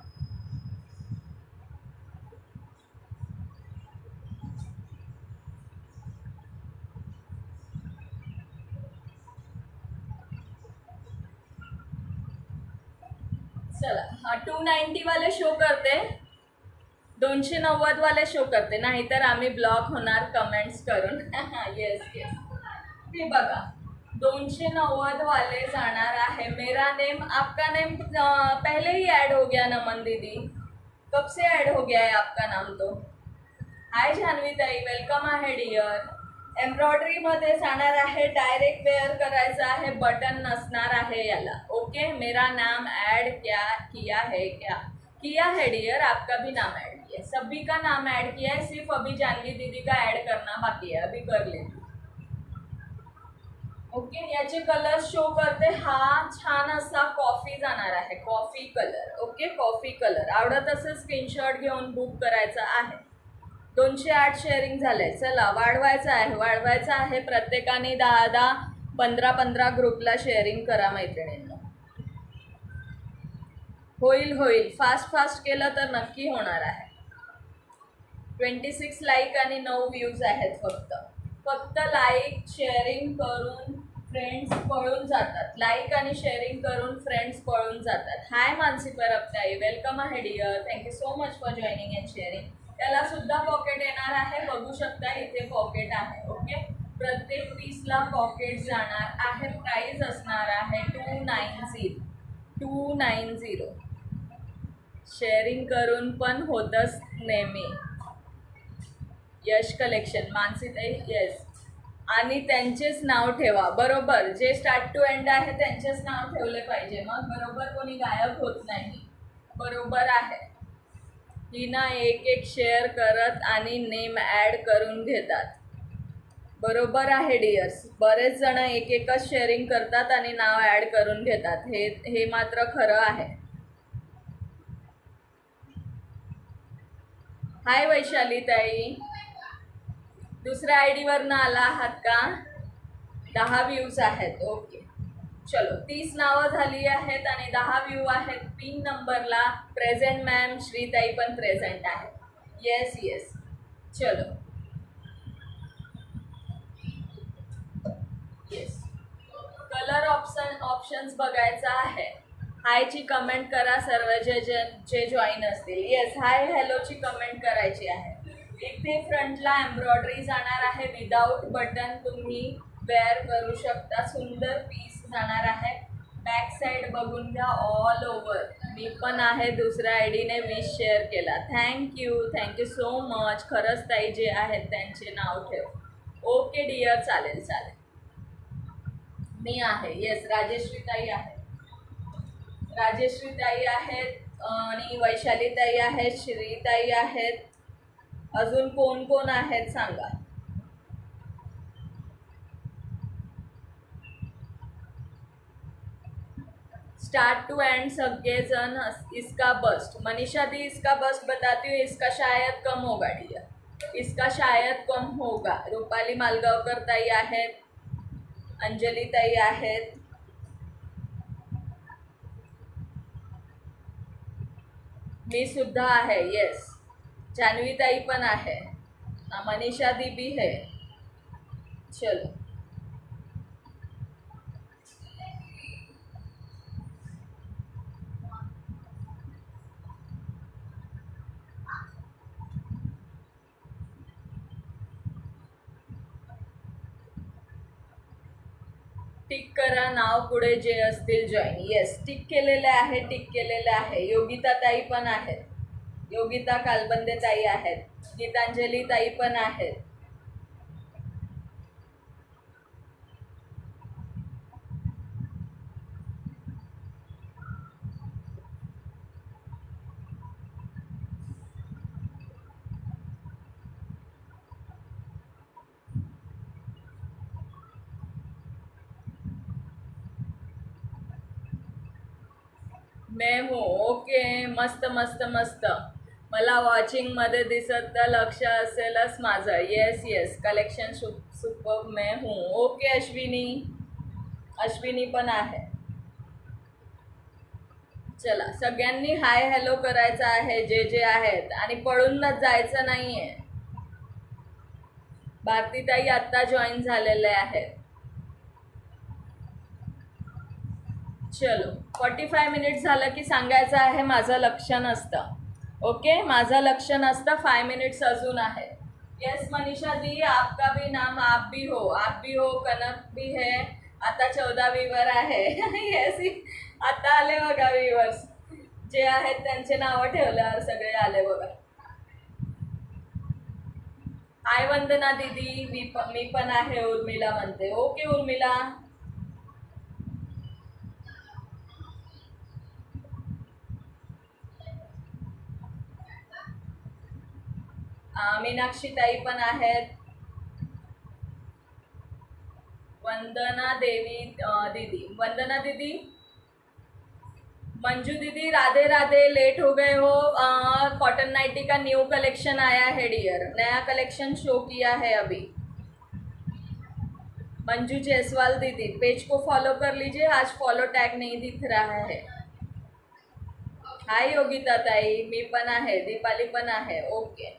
चला, हा 290 वाले शो करते, 290 वाले शो करते, नाहीतर आम्ही ब्लॉक होणार कमेंट्स करून. येस येस, ते बघा 290 वाले जाणार आहे। मेरा नेम आपका नेम पहले ही ऐड हो गया नमन दीदी, कब से ऐड हो गया है आपका नाम तो। हाय जान्हवी ताई, वेलकम आहे डिअर। एम्ब्रॉयडरी मध्ये जाणार आहे, डायरेक्ट वेअर करायचं आहे, बटन नसणार आहे याला। ओके, मेरा नाम ऐड क्या किया है, क्या किया है डियर, आपका भी नाम ऐड किया है, सभी का नाम ऐड किया है, सिर्फ अभी जान्हवी दीदी का ऐड करना बाकी है, अभी कर लेते। ओके, याचे कलर शो करते। हा छान असा कॉफी जाणार आहे, coffee colour. Okay, coffee colour आवडत असेल स्क्रीनशॉट घेऊन बुक करायचा आहे। 208 शेअरिंग झालंय, चला वाढवायचं आहे प्रत्येकाने 10-10 15-15 ग्रुपला शेअरिंग करा मैत्रिणींना। होईल फास्ट केलं तर नक्की होणार आहे। 26 लाईक आणि 9 व्ह्यूज आहेत फक्त लाईक शेअरिंग करून फ्रेंड्स पळून जातात, लाईक आणि शेअरिंग करून फ्रेंड्स पळून जातात। हाय मानसी परबताई, वेलकम आहे dear, thank you so much for joining and sharing. त्याला सुद्धा पॉकेट येणार आहे, बघू शकता इथे पॉकेट आहे। ओके, प्रत्येक पीसला पॉकेट जाणार आहे, प्राइस असणार आहे 290। शेअरिंग करून पण होतच नेहमी। यश कलेक्शन, मानसीताई, येस, आणि त्यांचेच नाव ठेवा, बरोबर, जे स्टार्ट टू एंड आहे त्यांचेच नाव ठेवले पाहिजे, मग बरोबर कोणी गायब होत नाही। बरोबर आहे, ही ना एक शेअर करत आणि नेम ॲड करून घेतात। बरोबर आहे डिअर्स, बरेच जण एकच शेअरिंग करतात आणि नाव ॲड करून घेतात, हे मात्र खरं आहे। हाय वैशाली ताई, दुसऱ्या आय डीवरनं आला आहात का? 10 व्ह्यूज आहेत। ओके, चलो 30 नावं झाली आहेत आणि 10 व्ह्यू आहेत। पिन नंबरला प्रेझेंट मॅम, श्रीताई पण प्रेझेंट आहे। येस, चलो येस, कलर ऑप्शन्स बघायचा आहे। हायची कमेंट करा सर्व जे जॉईन असतील। येस, हाय हॅलोची कमेंट करायची आहे। इथे फ्रंटला एम्ब्रॉयडरी जाणार आहे, विदाउट बटन तुम्ही वेअर करू शकता, सुंदर पीस जाणार आहे। बॅक साईड बघून घ्या, ऑल ओव्हर। मी पण आहे, दुसऱ्या आय डीने विश शेअर केला, थँक्यू सो मच। खरंच ताई जे आहेत त्यांचे नाव ठेव। ओके डिअर, चालेल, मी आहे। येस, राजेश्री ताई आहेत आणि वैशाली ताई आहेत, श्रीताई आहेत, अजून कोण आहेत सांगा। स्टार्ट टू एंड सगळेजण। इसका बस्ट, मनीषा दी इसका बस्ट बताती हूँ, इसका शायद कम होगा डियर, इसका शायद कम होगा। रुपाली मालगावकर ताई आहेत, अंजली ताई आहेत, मी सुद्धा आहे। येस, जान्हवी ताई पण आहे, मनीषा दी भी है। चलो टिक करा, नाव पुढे जे असतील जॉईन। येस, टिक केलेले आहे। योगिता ताई पण आहेत, योगिता कालबंदे ताई आहेत, गीतांजली ताई पण आहेत। मैं हूँ, ओके, मस्त। मला वॉचिंगमध्ये दिसत तर लक्ष असेलच माझं। येस, कलेक्शन सुपर, मैं हूँ। ओके, अश्विनी पण आहे। चला, सगळ्यांनी हाय हॅलो करायचं आहे जे आहेत, आणि पळूनच जायचं नाहीये। भारतीताई आत्ता जॉईन झालेले आहेत। चलो, 45 मिनिट्स झालं की सांगायचं आहे माझं लक्ष नसतं। ओके, माझं लक्ष नसतं, 5 मिनिट्स अजून आहे। यस मनीषा दी, आपका भी नाम आप भी हो, कनक भी है, आता 14 व्ह्यूवर आहे. येस, आता आले बघा व्ह्यूवर्स. जे आहेत त्यांचे नावं ठेवल्यावर सगळे आले बघा. हाय वंदना दीदी, मी पण आहे, उर्मिला म्हणते. ओके उर्मिला. मीनाक्षी ताई पण आहेत. वंदना देवी दीदी, वंदना दीदी, मंजू दीदी, राधे राधे, लेट हो गए हो. कॉटन नाइटी का न्यू कलेक्शन आया है डियर, नया कलेक्शन शो किया है अभी. मंजू जायसवाल दीदी, पेज को फॉलो कर लीजिए, आज फॉलो टैग नहीं दिख रहा है. हाय योगिता ताई, मी पण आहे, दीपाली पण आहे. ओके.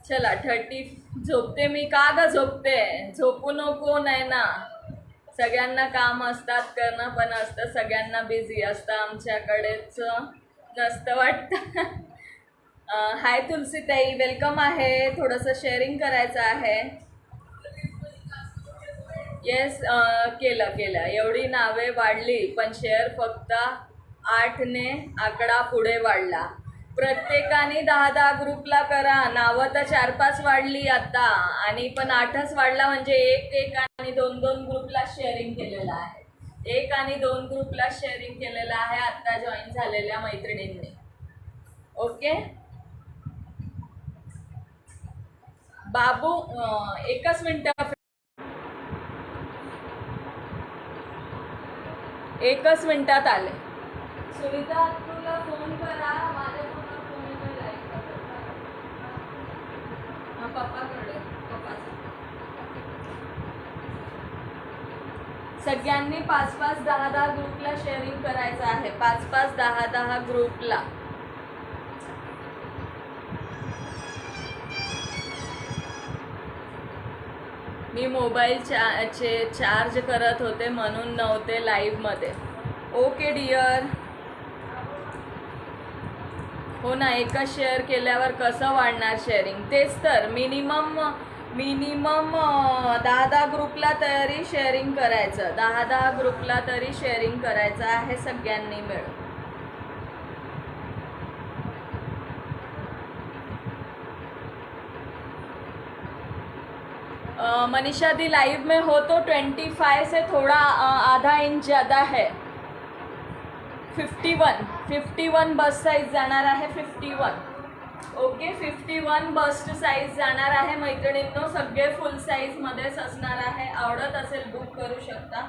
चला 30. झोपते मी का ग? झोपते, झोपू नको नाही ना. सगळ्यांना काम असतात, करणं पण असतं, सगळ्यांना बिझी असतं, आमच्याकडेच नसतं वाटतं. हाय तुलसीताई, वेलकम आहे. थोडंसं शेअरिंग करायचं आहे. येस, केलं. एवढी नावे वाढली पण शेअर फक्त 8ने आकडा पुढे वाढला. प्रत्येकाने 10-10 ग्रुपला करा. नावं तर 4-5 वाढली आता, आणि पण 8च वाढला म्हणजे एक आणि 2 ग्रुपला शेअरिंग केलेलं आहे. 1 आणि 2 ग्रुपला शेअरिंग केलेलं आहे आत्ता जॉईन झालेल्या मैत्रिणींनी. ओके बाबू, एकच मिनिटात आले. सुनीता तुला फोन करा, माझ्या फोनवर फोन येतोय, लाईक पप्पाकडे. सगळ्यांनी 5-5, 10-10 ग्रुपला शेअरिंग करायचं आहे. 5-5, 10-10 ग्रुपला. मी मोबाईल चार्ज करत होते म्हणून नव्हते लाईव्हमध्ये. Okay dear. हो ना, एकच शेअर केल्यावर कसं वाढणार शेअरिंग? तेच तर, मिनिमम 10-10 ग्रुपला तरी शेअरिंग करायचं. 10-10 ग्रुपला तरी शेअरिंग करायचं आहे सगळ्यांनी मिळून. मनीषा दी, लाइव में हो तो 25 से थोड़ा आधा इंच ज़्यादा है. 51 बस्ट साईज जाणार आहे. 51. ओके, 51 बस्ट साईज जाणार आहे मैत्रिणींनो. सगळे फुल साईजमध्येच असणार आहे. आवडत असेल बुक करू शकता.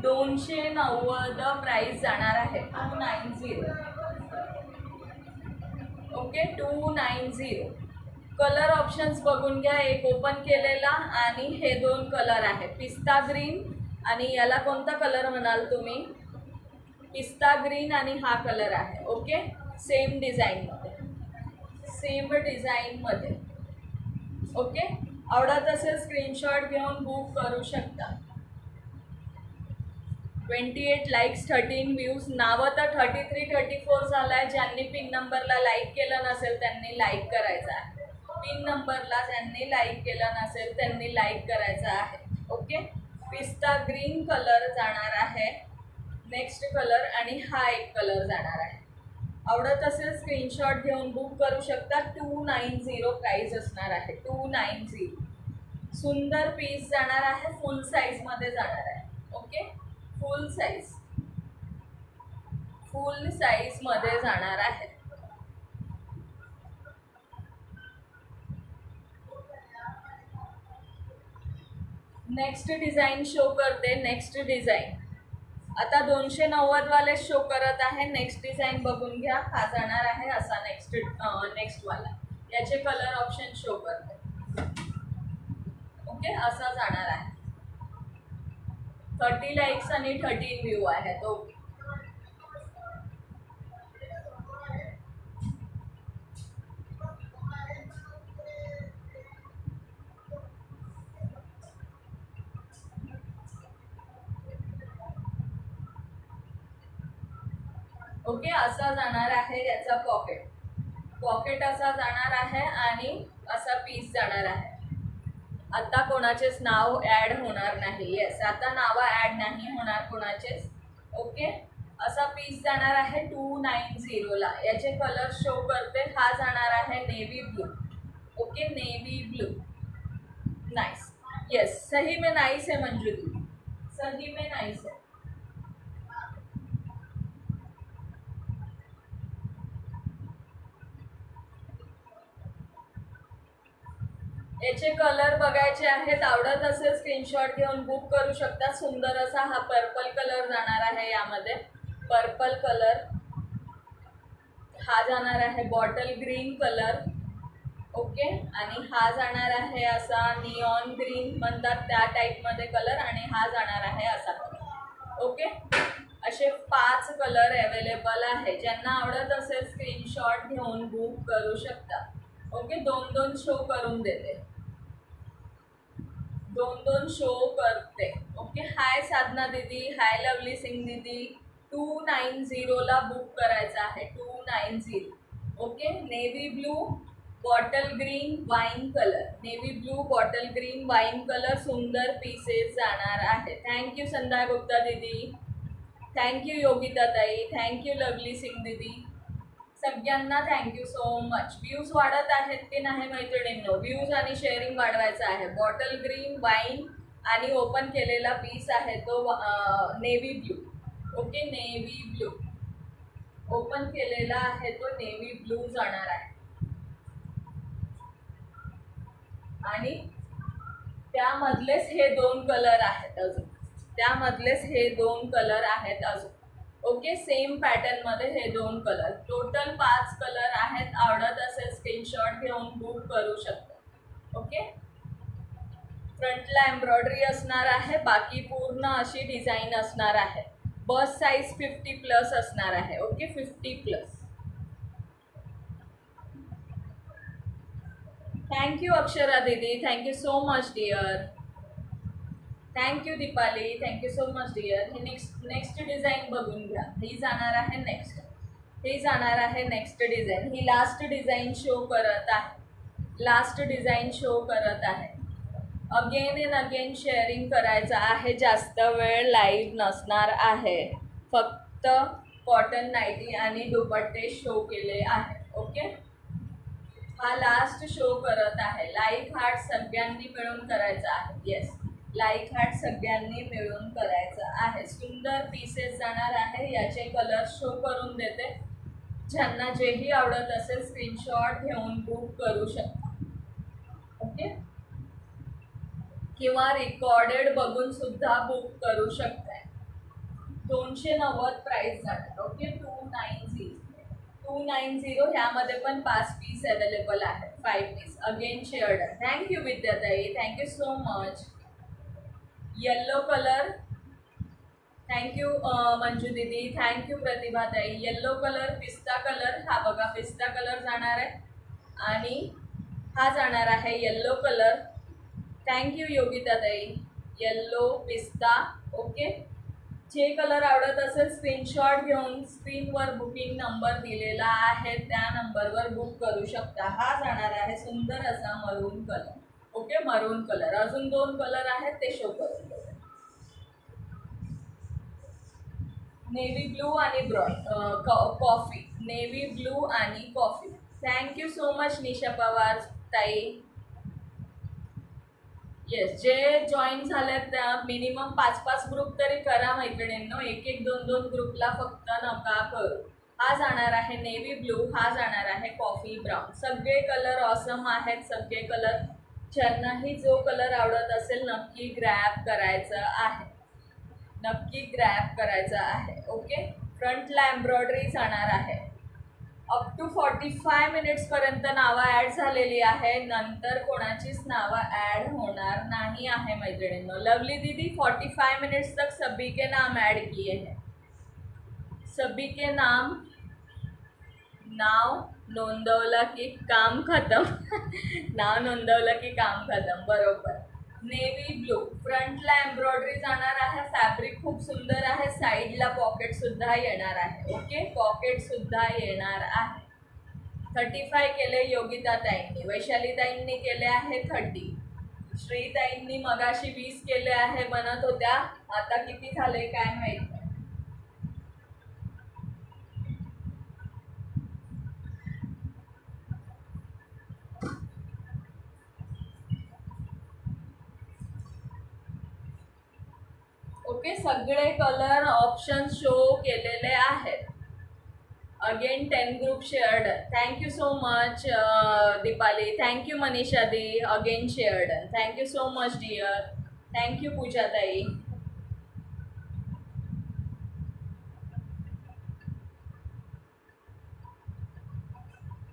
290 प्राईस जाणार आहे. 290. ओके, 290. कलर ऑप्शन्स बघून घ्या. एक ओपन केलेला आणि हे 2 कलर आहे, पिस्ता ग्रीन आणि याला कोणता कलर म्हणाल तुम्ही? पिस्ता ग्रीन आणि हा कलर आहे. ओके, सेम डिझाईनमध्ये. ओके, आवडत असेल स्क्रीनशॉट घेऊन बुक करू शकता. 28 लाईक्स, 13 व्ह्यूज. नावं तर 33-34 झालं आहे. ज्यांनी पिन नंबरला लाईक केलं नसेल त्यांनी लाईक करायचं आहे. पिन नंबरला ज्यांनी लाईक केलं नसेल त्यांनी लाईक करायचं आहे. ओके, पिस्ता ग्रीन कलर जाणार आहे. नेक्स्ट कलर आणि हा एक कलर जाणार आहे. आवडत असेल स्क्रीनशॉट घेऊन बुक करू शकता. 290 प्राईस असणार आहे. 290. सुंदर पीस जाणार आहे. फुल साईजमध्ये जाणार आहे. ओके, फुल साईजमध्ये जाणार आहे. नेक्स्ट डिझाईन शो करते. नेक्स्ट डिझाईन आता 290 वाले शो करत आहे. नेक्स्ट डिझाईन बघून घ्या. हा जाणार आहे असा नेक्स्ट वाला. याचे कलर ऑप्शन शो करते. ओके, असा जाणार आहे. 30 लाईक्स आणि 13 व्ह्यू आहेत. ओके, ओके, असा जाणार आहे याचा पॉकेट. पॉकेट असा जाणार आहे आणि असा पीस जाणार आहे. आता कोणाचेच नाव ऍड होणार नाही. येस, आता नाव ऍड नाही होणार कोणाचेच. ओके, असा पीस जाणार आहे 290 ला. याचे कलर शो करते. हा जाणार आहे navy blue. Okay, navy blue. Nice. Yes, सही में नाइस है मंजू दी, सही में नाइस है. याचे कलर बघायचे आहेत. आवडत असेल स्क्रीनशॉट घेऊन बुक करू शकता. सुंदर असा हा पर्पल कलर जाणार आहे. यामध्ये पर्पल कलर, हा जाणार आहे बॉटल ग्रीन कलर. ओके, आणि हा जाणार आहे असा निऑन ग्रीन म्हणतात त्या टाईपमध्ये कलर, आणि हा जाणार आहे असा कलर. ओके, असे 5 कलर अवेलेबल आहे. ज्यांना आवडत असेल स्क्रीनशॉट घेऊन बुक करू शकता. ओके, 2-2 शो करून देते, 2-2 शो करते. ओके, हाय साधना दीदी, हाय लवली सिंग दीदी. 290 ला बुक करायचं आहे. 290. Okay, navy blue bottle green wine colour, navy blue bottle green wine colour. सुंदर पीसेस जाणार आहे. थँक्यू संध्या गुप्ता दीदी, थँक्यू योगिता ताई, थँक्यू लवली सिंग दीदी. सगळ्यांना थँक्यू सो मच. व्ह्यूज वाढत आहेत की नाही मैत्रिणींनो? व्ह्यूज आणि शेअरिंग वाढवायचं आहे. बॉटल ग्रीन वाईन आणि ओपन केलेला पीस आहे तो navy blue. Okay, navy blue open केलेला आहे तो नेव्ही ब्लू जाणार आहे. आणि त्यामधलेच हे 2 कलर आहेत अजून, त्यामधलेच हे 2 कलर आहेत अजून. ओके, सेम पॅटर्नमध्ये हे 2 कलर. टोटल 5 कलर आहेत. आवडत असेल स्क्रीनशॉट घेऊन बुक करू शकता. ओके, फ्रंटला एम्ब्रॉयडरी असणार आहे. बाकी पूर्ण अशी डिझाईन असणार आहे. बस साईज 50+ असणार आहे. ओके, 50+. थँक्यू अक्षरा दीदी, thank you so much dear. Thank you Deepali, thank you so much dear. हे नेक्स्ट डिझाईन बघून घ्या. ही जाणार आहे नेक्स्ट, ही जाणार आहे नेक्स्ट डिझाईन. ही लास्ट डिझाईन शो करत आहे, लास्ट डिझाईन शो करत आहे. अगेन अँड अगेन शेअरिंग करायचं आहे. जास्त वेळ लाईव्ह नसणार आहे. फक्त कॉटन नाईटी आणि दुपट्टे शो केले आहे. ओके, हा लास्ट शो करत आहे. लाईक हार्ट सगळ्यांनी मिळून करायचा आहे. येस, लाईक हार्ट सगळ्यांनी मिळून करायचं आहे. सुंदर पीसेस जाणार आहे. याचे कलर शो करून देते. ज्यांना जेही आवडत असेल स्क्रीनशॉट घेऊन बुक करू शकता. ओके, किंवा रेकॉर्डेड बघून सुद्धा बुक करू शकताय. 290 प्राइस जाणार. ओके, 290. ह्यामध्ये पण 5 पीस अवेलेबल आहे. 5 पीस अगेन शेअर्ड. थँक्यू विद्याताई, thank you so much. Yellow colour, thank you Manju दीदी, थँक्यू प्रतिभाताई. येल्लो कलर, पिस्ता कलर, हा बघा पिस्ता कलर जाणार आहे. आणि हा जाणार आहे येल्लो कलर. थँक्यू योगिताताई. येल्लो पिस्ता. ओके, जे कलर आवडत असेल स्क्रीनशॉट घेऊन स्क्रीनवर बुकिंग नंबर दिलेला आहे त्या नंबरवर बुक करू शकता. हा जाणार आहे सुंदर असा मरून कलर. ओके, मरून कलर. अजून 2 कलर आहेत ते शो करून देते. नेव्ही ब्लू आणि कॉफी, नेव्ही ब्लू आणि कॉफी. थँक्यू सो मच निशा पवार ताई. येस, जे जॉईन झालेत त्या मिनिमम 5-5 ग्रुप तरी करा मैत्रिणींनो. 1-1, 2-2 ग्रुपला फक्त नका करू. हा जाणार आहे नेव्ही ब्लू, हा जाणार आहे कॉफी ब्राऊन. सगळे कलर ऑसम आहेत. सगळे कलर, ज्यांनाही जो कलर आवडत असेल नक्की ग्रॅब करायचं आहे, नक्की ग्रॅब करायचं आहे. ओके, फ्रंटला एम्ब्रॉयडरी जाणार आहे. अप टू 45 मिनिट्सपर्यंत नावं ॲड झालेली आहे. नंतर कोणाचीच नावं ॲड होणार नाही आहे मैत्रिणींनो. लवली दीदी, 45 मिनट्स तक सभी के नाम ऐड किए हैं. सभी के नाम नोंदवलं की काम खतम. नाव नोंदवलं की काम खतम. बरोबर. नेव्ही ब्लू, फ्रंटला एम्ब्रॉयडरी जाणार आहे. फॅब्रिक खूप सुंदर आहे. साईडला पॉकेट सुद्धा येणार आहे. ओके, पॉकेट सुद्धा येणार आहे. 35 केले योगिता ताईंनी, वैशाली ताईंनी केले आहे 30, श्रीताईंनी मगाशी 20 केले आहे बनत होत्या, आता किती झाले काय माहित नाही. ओके, सगळे कलर ऑप्शन शो केलेले आहेत. Again 10 group shared. Thank you so much Deepali. Thank you Manisha दी. Again shared. Thank you so much dear. Thank you Pooja ताई.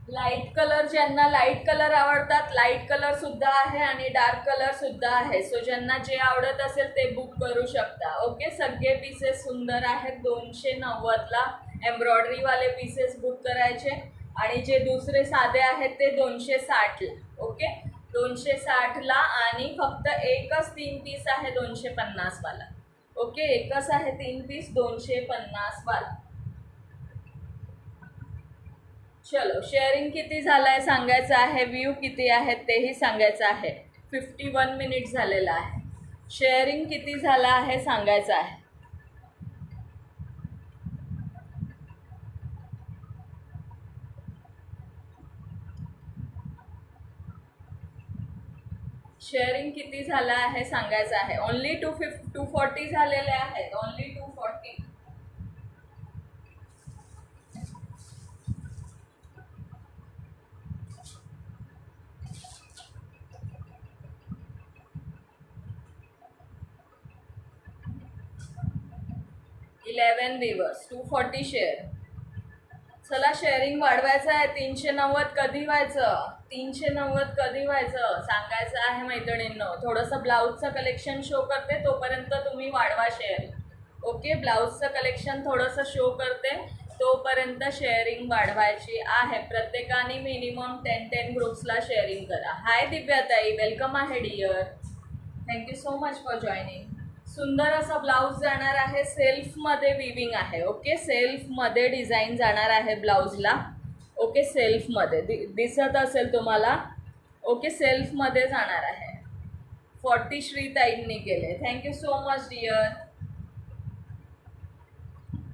लाईट कलर, ज्यांना लाईट कलर आवडतात लाईट कलर सुद्धा आहे आणि डार्क कलर सुद्धा आहे. सो ज्यांना जे आवडत असेल ते बुक करू शकता. ओके, सगळे पीसेस सुंदर आहेत. 290ला एम्ब्रॉयडरीवाले पीसेस बुक करायचे आणि जे दुसरे साधे आहेत ते 260ला. ओके, 260ला आणि फक्त एकच 3 पीस आहे 250 वाला. ओके, एकच आहे 3 पीस 250 वाला. चलो, शेअरिंग किती झालंय सांगायचं आहे, व्ह्यू किती आहेत तेही सांगायचं आहे. 51 मिनिट झालेला आहे. शेअरिंग किती झाला आहे सांगायचं आहे. शेअरिंग किती झाला आहे सांगायचं आहे. ओनली 240 झालेले आहेत. ओनली 240. Eleven viewers, 240 share. चला, शेअरिंग वाढवायचं आहे. 390 कधी व्हायचं, 390 कधी व्हायचं सांगायचं आहे मैत्रिणींनो. थोडंसं ब्लाऊजचं कलेक्शन शो करते, तोपर्यंत तुम्ही वाढवा शेअरिंग. ओके, ब्लाऊजचं कलेक्शन थोडंसं शो करते, तोपर्यंत शेअरिंग वाढवायची आहे. प्रत्येकाने मिनिमम 10 ग्रुप्सला शेअरिंग करा. हाय दिव्याताई, वेलकम आहे dear. Thank you so much for joining. सुंदर असा ब्लाऊज जाणार आहे. सेल्फमध्ये विविंग आहे. ओके, सेल्फमध्ये डिझाईन जाणार आहे ब्लाऊजला. ओके, सेल्फमध्ये दिसत असेल तुम्हाला. ओके, सेल्फमध्ये जाणार आहे. 40 श्रीताईंनी केले. Thank you so much dear.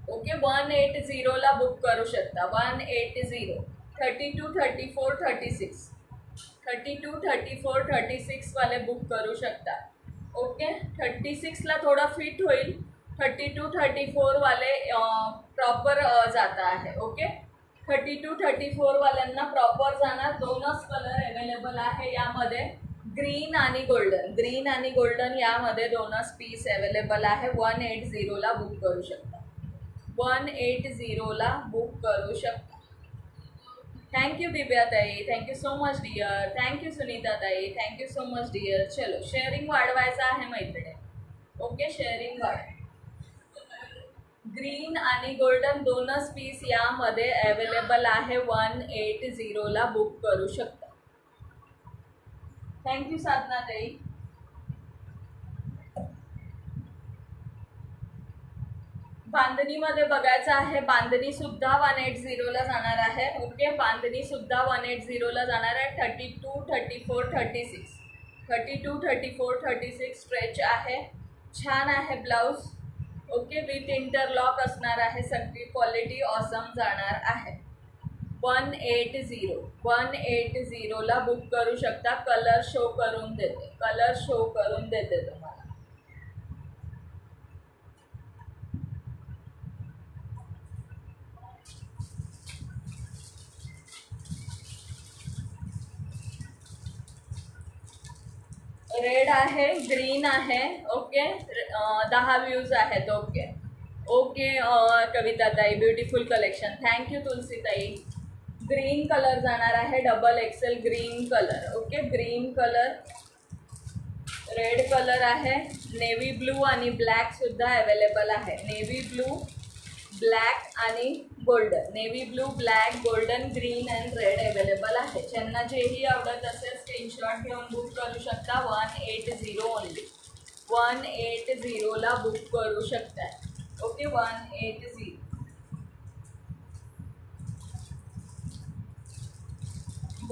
Okay, 180ला बुक करू शकता. 180. 32, 34, 36. 32, 34, 36 वाले बुक करू शकता. ओके, 36ला थोडा फिट होईल. 32, 34 वाले प्रॉपर जाता आहे. ओके, 32, 34 वाल्यांना प्रॉपर जाणार. 2च कलर अवेलेबल आहे यामध्ये, ग्रीन आणि गोल्डन. ग्रीन आणि गोल्डन यामध्ये 2च पीस अवेलेबल आहे. 180ला बुक करू शकता. 180ला बुक करू शकता. थँक्यू दिव्या ताई. Thank you so much dear. Thank you Sunita ताई. Thank you so much dear. चलो, शेअरिंग वाढवायचं आहे मैत्रिणी. ओके, शेअरिंग वाढ. ग्रीन आणि गोल्डन 2च पीस यामध्ये अवेलेबल आहे. 180ला बुक करू शकता. थँक्यू साधना ताई. बांधणीमध्ये बघायचं आहे. बांधणी सुद्धा 180ला जाणार आहे. ओके, बांधणी सुद्धा 180ला जाणार आहे. 32, 34, 36. 32, 34, 36 स्ट्रेच आहे. छान आहे ब्लाऊज. ओके, विथ इंटरलॉक असणार आहे. सगळी क्वालिटी ऑसम जाणार आहे. 180. 180ला बुक करू शकता. कलर शो करून देते. कलर शो करून देते तुम्हाला. रेड आहे, ग्रीन आहे. ओके, 10 व्ह्यूज आहेत. ओके ओके, कविता ताई, ब्युटिफुल कलेक्शन. थँक्यू तुलसी ताई. ग्रीन कलर जाणार आहे. Double XL green colour. Okay, green colour. Red colour आहे. नेव्ही ब्लू आणि ब्लॅक सुद्धा अवेलेबल आहे. नेव्ही ब्लू, ब्लॅक आणि golden. Navy blue, black, golden, green and red available आहे. ज्यांना जेही आवडत असेल स्क्रीनशॉट घेऊन बुक करू शकता. 180 ओनली. 180ला बुक करू शकता. ओके, 180.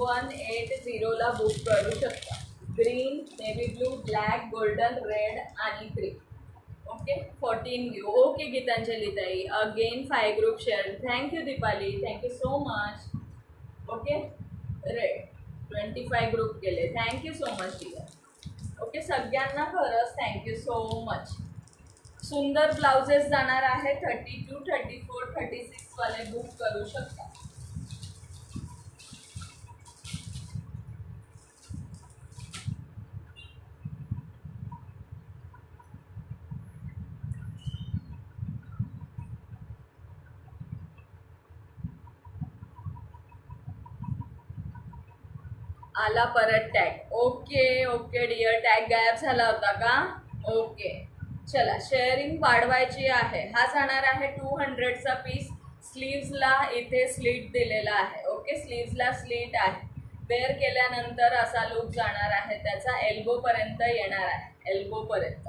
180ला बुक करू शकता. Green, navy blue, black, golden, red आणि green. Okay 14 new. Okay Gitanjali ताई, again 5 group share. Thank you Deepali, thank you so much. Okay red 25 group केले, thank you so much dear. Okay सगळ्यांना खरंच थँक्यू सो मच. सुंदर ब्लाउजेस जाणार आहे 32, 34, 36 वाले बुक करू शकता. आला परत tag. Okay okay dear, tag गायब झाला होता का? ओके चला, शेअरिंग वाढवायची आहे. हा जाणार आहे 200चा पीस. स्लीव्सला इथे स्लीट दिलेला आहे. ओके स्लीव्सला स्लीट आहे. वेअर केल्यानंतर असा लुक जाणार आहे, त्याचा एल्बोपर्यंत येणार आहे, एल्बोपर्यंत.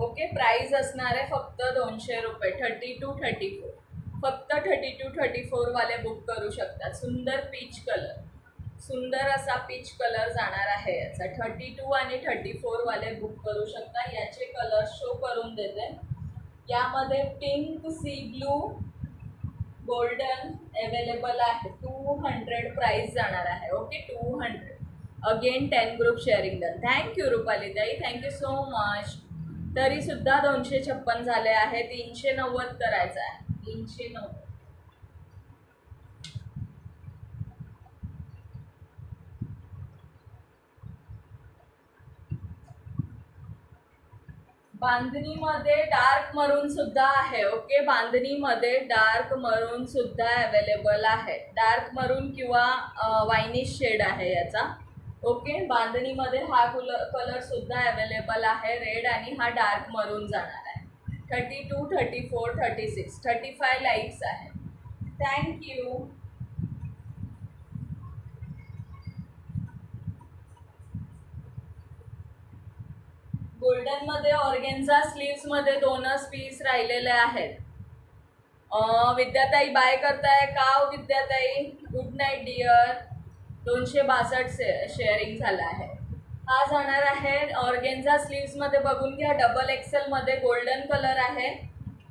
ओके प्राईस असणार आहे फक्त 200 रुपये. 32, 34 फक्त 32, 34 वाले बुक करू शकतात. सुंदर पीच कलर, सुंदर असा पीच कलर जाणार आहे याचा. 32 आणि 34 वाले बुक करू शकता. याचे कलर शो करून देते. यामध्ये pink, sea blue, golden available आहे. 200 प्राइस जाणार आहे. Okay 200. Again 10 group sharing done. Thank you Rupali ताई, थँक्यू सो मच. तरी सुद्धा 256 झाले आहे. 390 करायचं आहे. 390. बांधणीमध्ये डार्क मरून सुद्धा आहे. ओके बांधणीमध्ये डार्क मरून सुद्धा अवेलेबल आहे. डार्क मरून किंवा वायनिश शेड आहे याचा. ओके बांधणीमध्ये हा कलर सुद्धा अवेलेबल आहे, रेड, आणि हा डार्क मरून जाणार आहे. 32, 34, 36, 35 लाईक्स आहे. थँक्यू. गोल्डन मध्ये ऑर्गेन्झा स्लीव्स मध्ये 2च पीस राहिलेले आहेत. विद्याताई बाय करताय का? विद्याताई गुड नाईट डिअर. 262 शेअरिंग झाला आहे. हा जाणार आहे ऑर्गेन्झा स्लीव्स मध्ये. बघून घ्या, डबल एक्सेल मध्ये गोल्डन कलर आहे.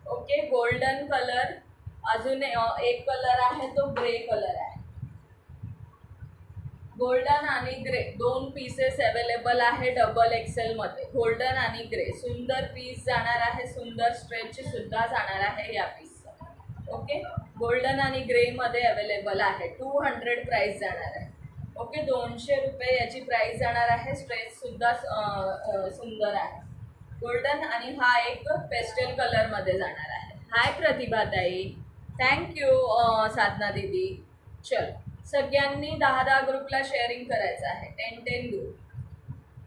Okay golden colour. अजून एक कलर आहे तो ग्रे कलर आहे. गोल्डन आणि ग्रे 2 पीसेस अवेलेबल आहे डबल एक्सेल मध्ये. गोल्डन आणि ग्रे सुंदर पीस जाणार आहे. सुंदर स्ट्रेच सुद्धा जाणार आहे या पीसचा. ओके गोल्डन आणि ग्रे मध्ये अवेलेबल आहे. 200 प्राइस जाणार आहे. ओके 200 रुपये याची प्राइस जाणार आहे. स्ट्रेच सुद्धा सुंदर आहे. गोल्डन आणि हा एक पेस्टल कलर मध्ये जाणार आहे. हाय प्रतिभा ताई, थँक्यू साधना दीदी. चल सगळ्यांनी 10-10 ग्रुपला शेअरिंग करायचं आहे. 10-10 ग्रुप.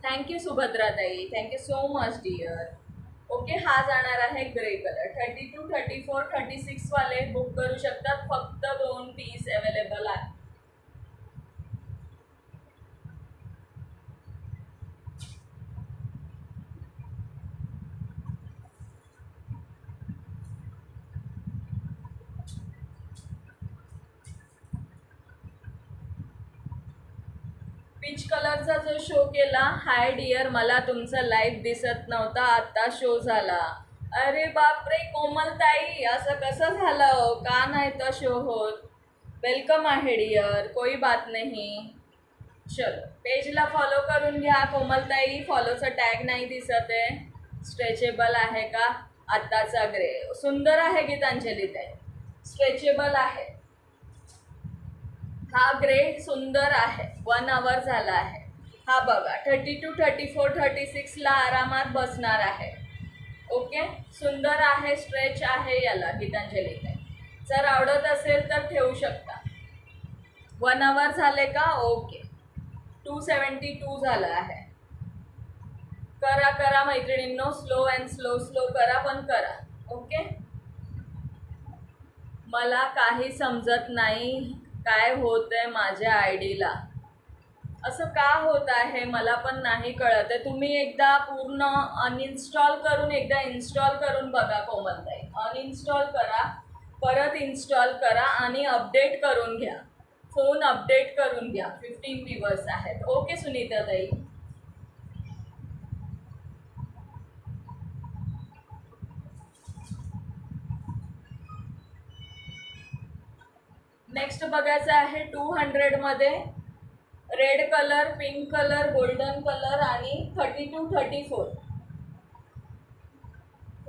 थँक्यू सुभद्रा ताई, thank you so much dear. Okay हा जाणार आहे ग्रे कलर. 32, 34, 36 वाले बुक करू शकतात. फक्त 2 पीस अवेलेबल आहे. पीच कलरचा जो शो केला. हाय डिअर, मला तुमचा लाईव्ह दिसत नव्हता, आता शो झाला. अरे बापरे कोमलताई, असं कसं झालं? का नाही तर शो होत? वेलकम आहे डिअर, कोई बात नाही. चलो पेजला फॉलो करून घ्या. कोमलताई फॉलोचा टॅग नाही दिसत आहे. स्ट्रेचेबल आहे का? आत्ताचा ग्रे सुंदर आहे. गीतांजली ताई स्ट्रेचेबल आहे. हा ग्रे सुंदर आहे. 1 आवर झाला आहे. हा बघा 32, 34, 36 ला आरामात बसणार आहे. ओके सुंदर आहे. स्ट्रेच आहे याला. गीतांजली ताई जर आवडत असेल तर ठेवू शकता. 1 आवर झाले का? ओके 272 झाला आहे. करा करा मैत्रिणींनो, स्लो अँड स्लो स्लो करा पण करा. ओके मला काही समजत नाही काय होत आहे माझ्या आयडीला. असं का होत आहे मला पण नाही कळत आहे. तुम्ही एकदा पूर्ण अनइन्स्टॉल करून एकदा इन्स्टॉल करून बघा कोमलताई. अनइन्स्टॉल करा, परत इन्स्टॉल करा आणि अपडेट करून घ्या. फोन अपडेट करून घ्या. 15 व्ह्यूअर्स आहेत. ओके सुनीता ताई. नेक्स्ट बघायचं आहे 200 मध्ये red colour, pink colour, golden colour आणि 32-34.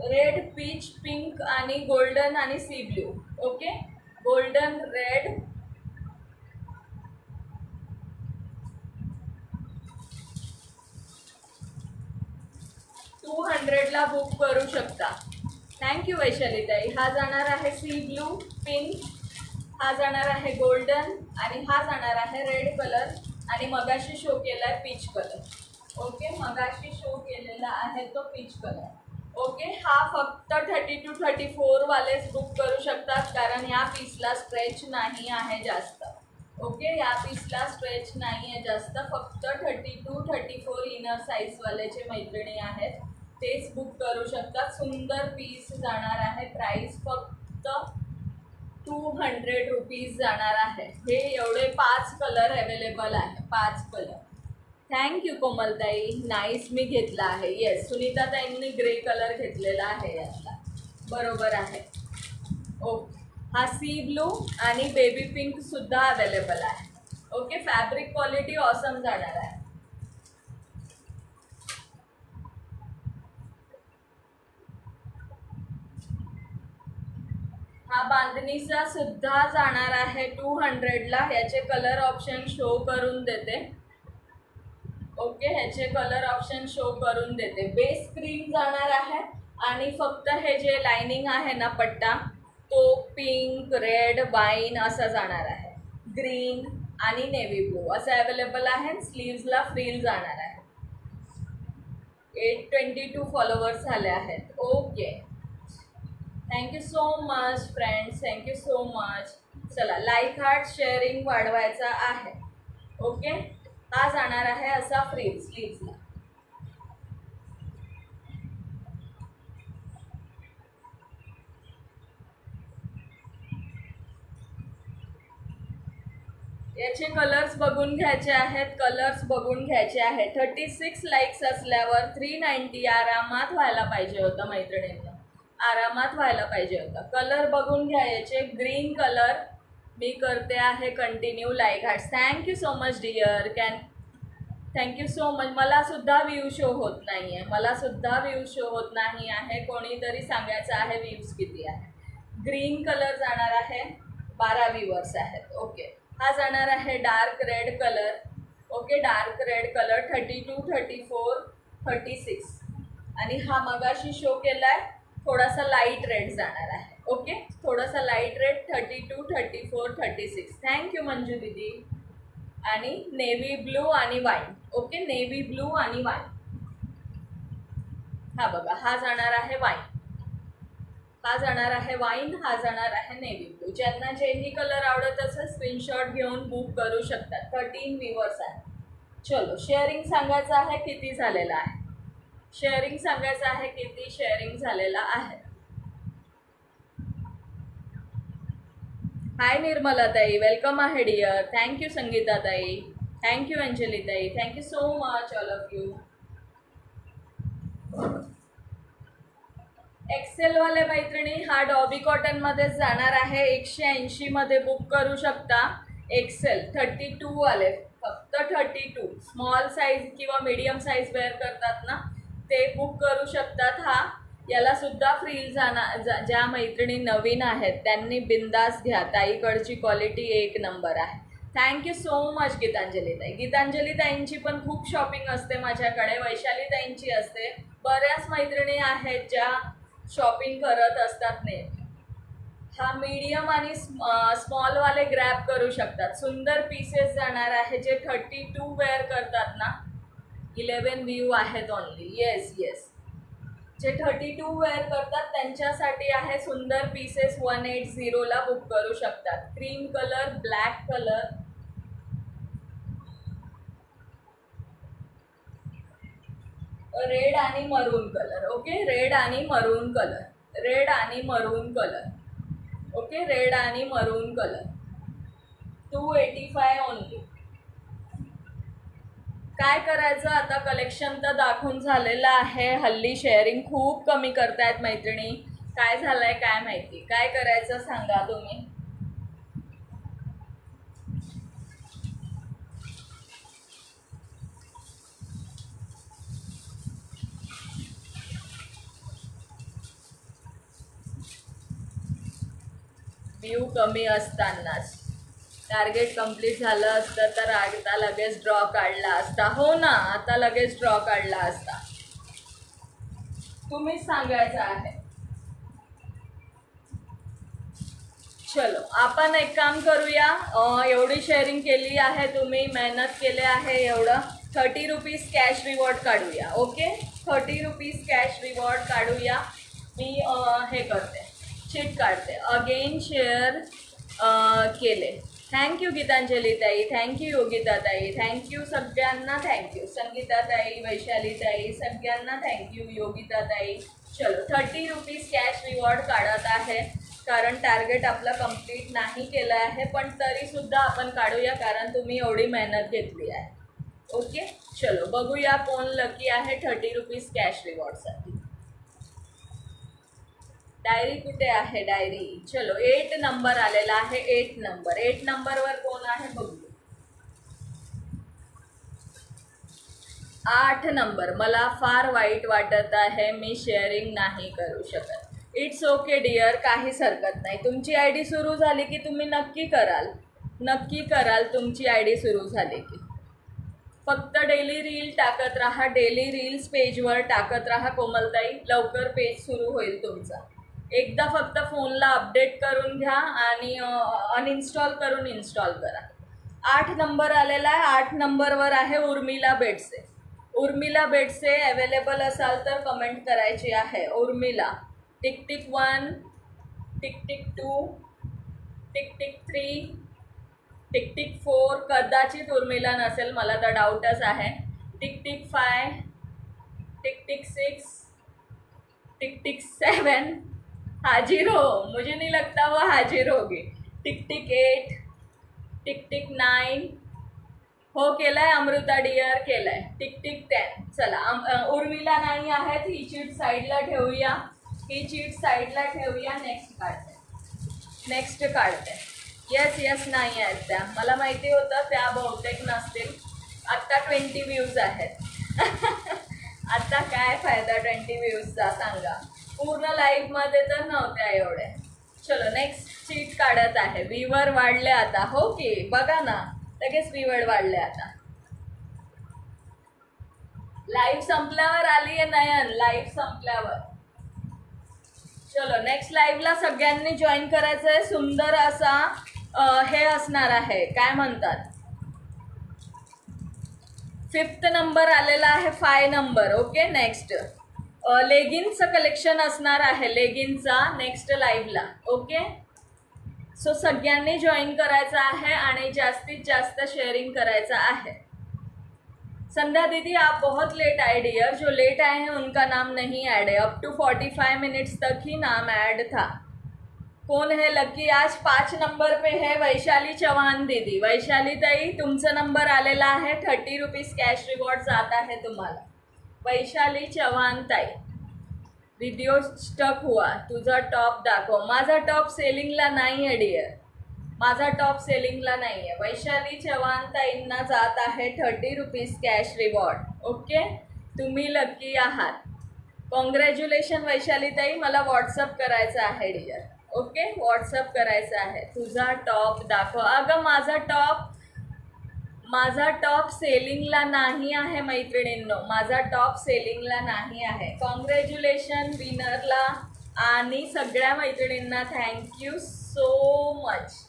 रेड, पीच, पिंक आणि गोल्डन आणि sea blue. Okay, golden, red, 200ला बुक करू शकता. थँक्यू वैशाली ताई. हा जाणार आहे सी ब्ल्यू, पिंक, हा जाणार आहे गोल्डन आणि हा जाणार आहे रेड कलर आणि मगाशी शो केला आहे पीच कलर. ओके, मगाशी शो केलेला आहे तो पीच कलर. ओके, हा फक्त 32-34 वालेच बुक करू शकतात कारण या पीसला स्ट्रेच नाही आहे जास्त. ओके, या पीसला स्ट्रेच नाही आहे जास्त, फक्त 32-34 इनर साईजवाल्याचे मैत्रिणी आहेत तेच बुक करू शकतात. सुंदर पीस जाणार आहे. प्राईस फक्त 200 रुपीज जाणार आहे. हे एवढे 5 कलर अवेलेबल आहे, 5 कलर. थँक्यू कोमलताई. नाईस, मी घेतला आहे. येस, सुनीता ताईंनी ग्रे कलर घेतलेला आहे यातला. बरोबर आहे. ओके, हा सी ब्लू आणि बेबी पिंक सुद्धा अवेलेबल आहे. ओके, फॅब्रिक क्वालिटी ऑसम जाणार आहे. हा बांधणीचा सुद्धा जाणार आहे 200ला. याचे कलर ऑप्शन शो करून देते. ओके, ह्याचे कलर ऑप्शन शो करून देते. बेस क्रीम जाणार आहे आणि फक्त हे जे लाइनिंग आहे ना पट्टा, तो पिंक, रेड, वाईन असा जाणार आहे. ग्रीन आणि नेव्ही ब्लू असं अवेलेबल आहे. स्लीव्सला फ्रिल जाणार आहे. 822 फॉलोवर्स झाले आहेत. Okay, thank you so much friends, thank you so much. चला, लाईक, हार्ट, शेअरिंग वाढवायचा आहे. ओके, हा जाणार आहे असा फ्रिल स्लीव्सला. याचे कलर्स बघून घ्यायचे आहेत. कलर्स बघून घ्यायचे आहेत. 36 लाईक्स असल्यावर 390 आरामात व्हायला पाहिजे होतं मैत्रिणींना, आरामात व्हायला पाहिजे होतं. कलर बघून घ्या याचे. ग्रीन कलर मी करते आहे continue like hearts. Thank you so much dear. Thank you so much. मला सुद्धा व्ह्यू शो होत नाही आहे, मला सुद्धा व्ह्यू शो होत नाही आहे. कोणीतरी सांगायचं आहे व्ह्यूज किती आहे. ग्रीन कलर जाणार आहे. 12 व्ह्यूअर्स आहेत. ओके, हा जाणार आहे dark red colour. Okay, dark red colour 32, 34, 36 आणि हा मगाशी शो केला आहे थोडासा लाईट रेड जाणार आहे. ओके, थोडासा लाईट रेड 32, 34, 36. थँक्यू मंजू दीदी. आणि नेव्ही ब्लू आणि वाईन. ओके, नेव्ही ब्लू आणि वाईन. हा बघा, हा जाणार आहे वाईन, हा जाणार आहे वाईन, हा जाणार आहे नेव्ही ब्लू. ज्यांना जेही कलर आवडत असेल स्क्रीनशॉट घेऊन बुक करू शकतात. 13 व्ह्यूअर्स आहेत. चलो, शेअरिंग सांगायचं आहे किती झालेलं आहे. शेअरिंग सांगायचं आहे किती शेअरिंग झालेला आहे. हाय निर्मला ताई, वेलकम आहे डिअर. थँक्यू संगीता ताई, थँक्यू अंजली ताई, thank you so much all of you. Excel वाले मैत्रिणी, हा डॉबी कॉटन मध्ये जाणार आहे. 180 मध्ये बुक करू शकता. एक्सेल 32 वाले, फक्त 32. स्मॉल साईज किंवा मीडियम साईज वेअर करतात ना ते बुक करू शकतात. हा याला सुद्धा फ्रील जाणार. ज्या मैत्रिणी नवीन आहेत त्यांनी बिंदास घ्या. ताईकडची क्वालिटी एक नंबर आहे. थँक्यू सो मच गीतांजली ताई. गीतांजली ताईंची पण खूप शॉपिंग असते माझ्याकडे. वैशाली ताईंची असते. बऱ्याच मैत्रिणी आहेत ज्या शॉपिंग करत असतात. नेहमी हा मीडियम आणि स्मॉलवाले ग्रॅब करू शकतात. सुंदर पीसेस जाणार आहे. जे 32 वेअर करतात ना, 11 व्ह्यू आहेत ओनली. येस येस, जे 32 वेअर करतात त्यांच्यासाठी आहे सुंदर पीसेस. 180ला बुक करू शकतात. Cream colour, black colour, red आणि मरून कलर. ओके, रेड आणि मरून कलर, रेड आणि मरून कलर. ओके, रेड आणि मरून कलर. 285 ओनली. काय करायचं आता, कलेक्शन तर दाखवून झालेलं आहे. हल्ली शेअरिंग खूप कमी करतायत मैत्रिणी. काय झालंय काय माहिती, काय करायचं सांगा तुम्ही. व्ह्यू कमी असतानाच टार्गेट कंप्लीट झालं असतं तर आता लगेच ड्रॉ काढला असता. हो ना, आता लगेच ड्रॉ काढला असता. तुम्हीच सांगायचं आहे. चलो आपण एक काम करूया. एवढी शेअरिंग केली आहे, तुम्ही मेहनत केले आहे एवढं. 30 रुपीज कॅश रिवॉर्ड काढूया. ओके, 30 रुपीज कॅश रिवॉर्ड काढूया. मी हे करते, शीट काढते. अगेन शेअर केले. थँक्यू गीतांजली ताई, थँक्यू योगिता ताई, थँक्यू सगळ्यांना, थँक्यू संगीता ताई, वैशाली ताई, सगळ्यांना थँक्यू, योगिता ताई. चलो 30 रुपीज कॅश रिवॉर्ड काढत आहे, कारण टार्गेट आपलं कंप्लीट नाही केलं आहे, पण तरीसुद्धा आपण काढूया कारण तुम्ही एवढी मेहनत घेतली आहे. ओके, चलो बघूया कोण लकी आहे 30 रुपीज कॅश रिवॉर्डसाठी. डायरी कुठे आहे डायरी? चलो 8 नंबर आलेला आहे. 8 नंबरवर कोण आहे बघू. 8 नंबर. मला फार वाईट वाटत आहे, मी शेअरिंग नाही करू शकत. इट्स ओके डिअर, काहीच हरकत नाही. तुमची आय डी सुरू झाली की तुम्ही नक्की कराल, नक्की कराल. तुमची आय डी सुरू झाली की फक्त डेली रील टाकत राहा, डेली रील्स पेजवर टाकत राहा कोमलताई. लवकर पेज सुरू होईल तुमचा. एकदा फक्त फोनला अपडेट करून घ्या आणि अनइन्स्टॉल करून इन्स्टॉल करा. 8 नंबर आलेला आहे. 8 नंबरवर आहे उर्मिला बेडसे. उर्मिला बेडसे अवेलेबल असाल तर कमेंट करायची आहे. Urmila. Tick tick 1, tick tick 2, tick tick 3, tick tick 4. कदाचित उर्मिला नसेल, मला तर डाऊटच आहे. Tick tick 5, tick tick 6, tick tick 7. हाजिर हो, मुझे नहीं लगता वो हाजिर होगी. Tick tick 8, tick tick 9. हो केलाय अमृता डिअर, केलाय. Tick tick 10. चला उर्मिला नाही आहेत, ही चीट साईडला ठेवूया, ही चीट साईडला ठेवूया. नेक्स्ट काढते. येस नाही आहेत त्या, मला माहिती होतं त्या बहुतेक नसतील. आत्ता 20 व्ह्यूज आहेत. आत्ता काय फायदा 20 व्ह्यूजचा सांगा. पूर्ण लाईव्हमध्ये तर नव्हत्या एवढ्या. चलो नेक्स्ट चीट काढत आहे. व्ह्यूवर वाढले आता. हो की बघा ना, लगेच व्ह्यूवर वाढले आता. लाईव्ह संपल्यावर आली आहे नयन, लाईव्ह संपल्यावर. चलो नेक्स्ट लाईव्हला सगळ्यांनी जॉईन करायचं आहे. सुंदर असा हे असणार आहे, काय म्हणतात, 5th नंबर आलेला आहे. 5 नंबर. ओके, नेक्स्ट लेगिन्सचं कलेक्शन असणार आहे, लेगिन्सचा नेक्स्ट लाईव्हला. ओके, सो सगळ्यांनी जॉईन करायचं आहे आणि जास्तीत जास्त शेअरिंग करायचं आहे. संध्या दीदी आप बहुत लेट आए डियर, जो लेट आए हैं उनका नाम नहीं ऐड है. अप टू 45 मिनट्स तक ही नाम ऐड था. कौन है लकी? आज 5 नंबर पे है वैशाली चौहान दीदी. वैशाली ताई, तुमचा नंबर आलेला आहे. 30 रुपीज कॅश रिवॉर्ड जात आहे तुम्हाला. वैशाली चव्हाण ताई. व्हिडिओ स्टक हुआ, तुझा टॉप दाखव. माझा टॉप सेलिंगला नाही आहे डिअर, माझा टॉप सेलिंगला नाही आहे. वैशाली चव्हाण ताईंना जात आहे 30 रुपीज कॅश रिवॉर्ड. ओके, तुम्ही लकी आहात. कॉंग्रॅच्युलेशन वैशाली ताई. मला व्हॉट्सअप करायचं आहे डिअर. ओके, व्हॉट्सअप करायचं आहे. तुझा टॉप दाखव. अगं माझा टॉप सेलिंगला नाही आहे मैत्रिणींनो, माझा टॉप सेलिंगला नाही आहे. कॉंग्रॅच्युलेशन विनरला आणि सगळ्या मैत्रिणींना थँक्यू सो मच.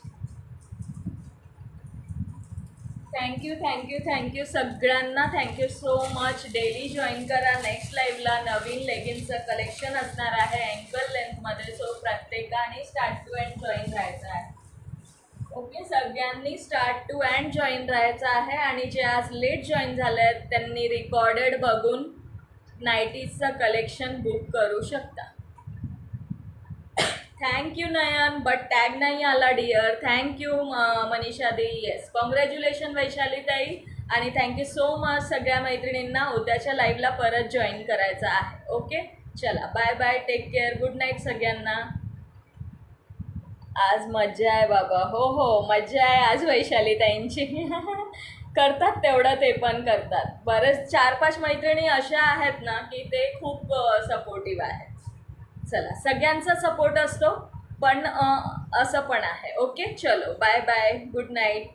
थँक्यू सगळ्यांना, thank you so much. Daily join करा. नेक्स्ट लाईव्हला नवीन लेगिन्सचं कलेक्शन असणार आहे अँकल लेंथमध्ये. सो प्रत्येकाने स्टार्ट टू एंड जॉईन राहायचं आहे. ओके, सगळ्यांनी स्टार्ट टू एंड जॉईन राहायचं आहे. आणि जे आज लेट जॉईन झाले आहेत त्यांनी रिकॉर्डेड बघून नाईटीजचं कलेक्शन बुक करू शकता. थँक्यू नयन, बट टॅग नाही आला डिअर. थँक्यू मनीषा दी. येस, कॉंग्रॅच्युलेशन वैशाली ताई. आणि थँक्यू सो मच सगळ्या मैत्रिणींना. उद्याच्या लाईव्हला परत जॉईन करायचं आहे. ओके, चला bye bye, take care, good night सगळ्यांना. आज मज्जा आहे बाबा. हो हो, मज्जा आहे आज वैशाली ताईंची. करतात तेवढं, ते पण करतात. बरेच 4-5 मैत्रिणी अशा आहेत ना की ते खूप सपोर्टिव्ह आहेत. चला, सगळ्यांचा सपोर्ट असतो, पण असं पण आहे. ओके, चलो बाय बाय, गुड नाईट.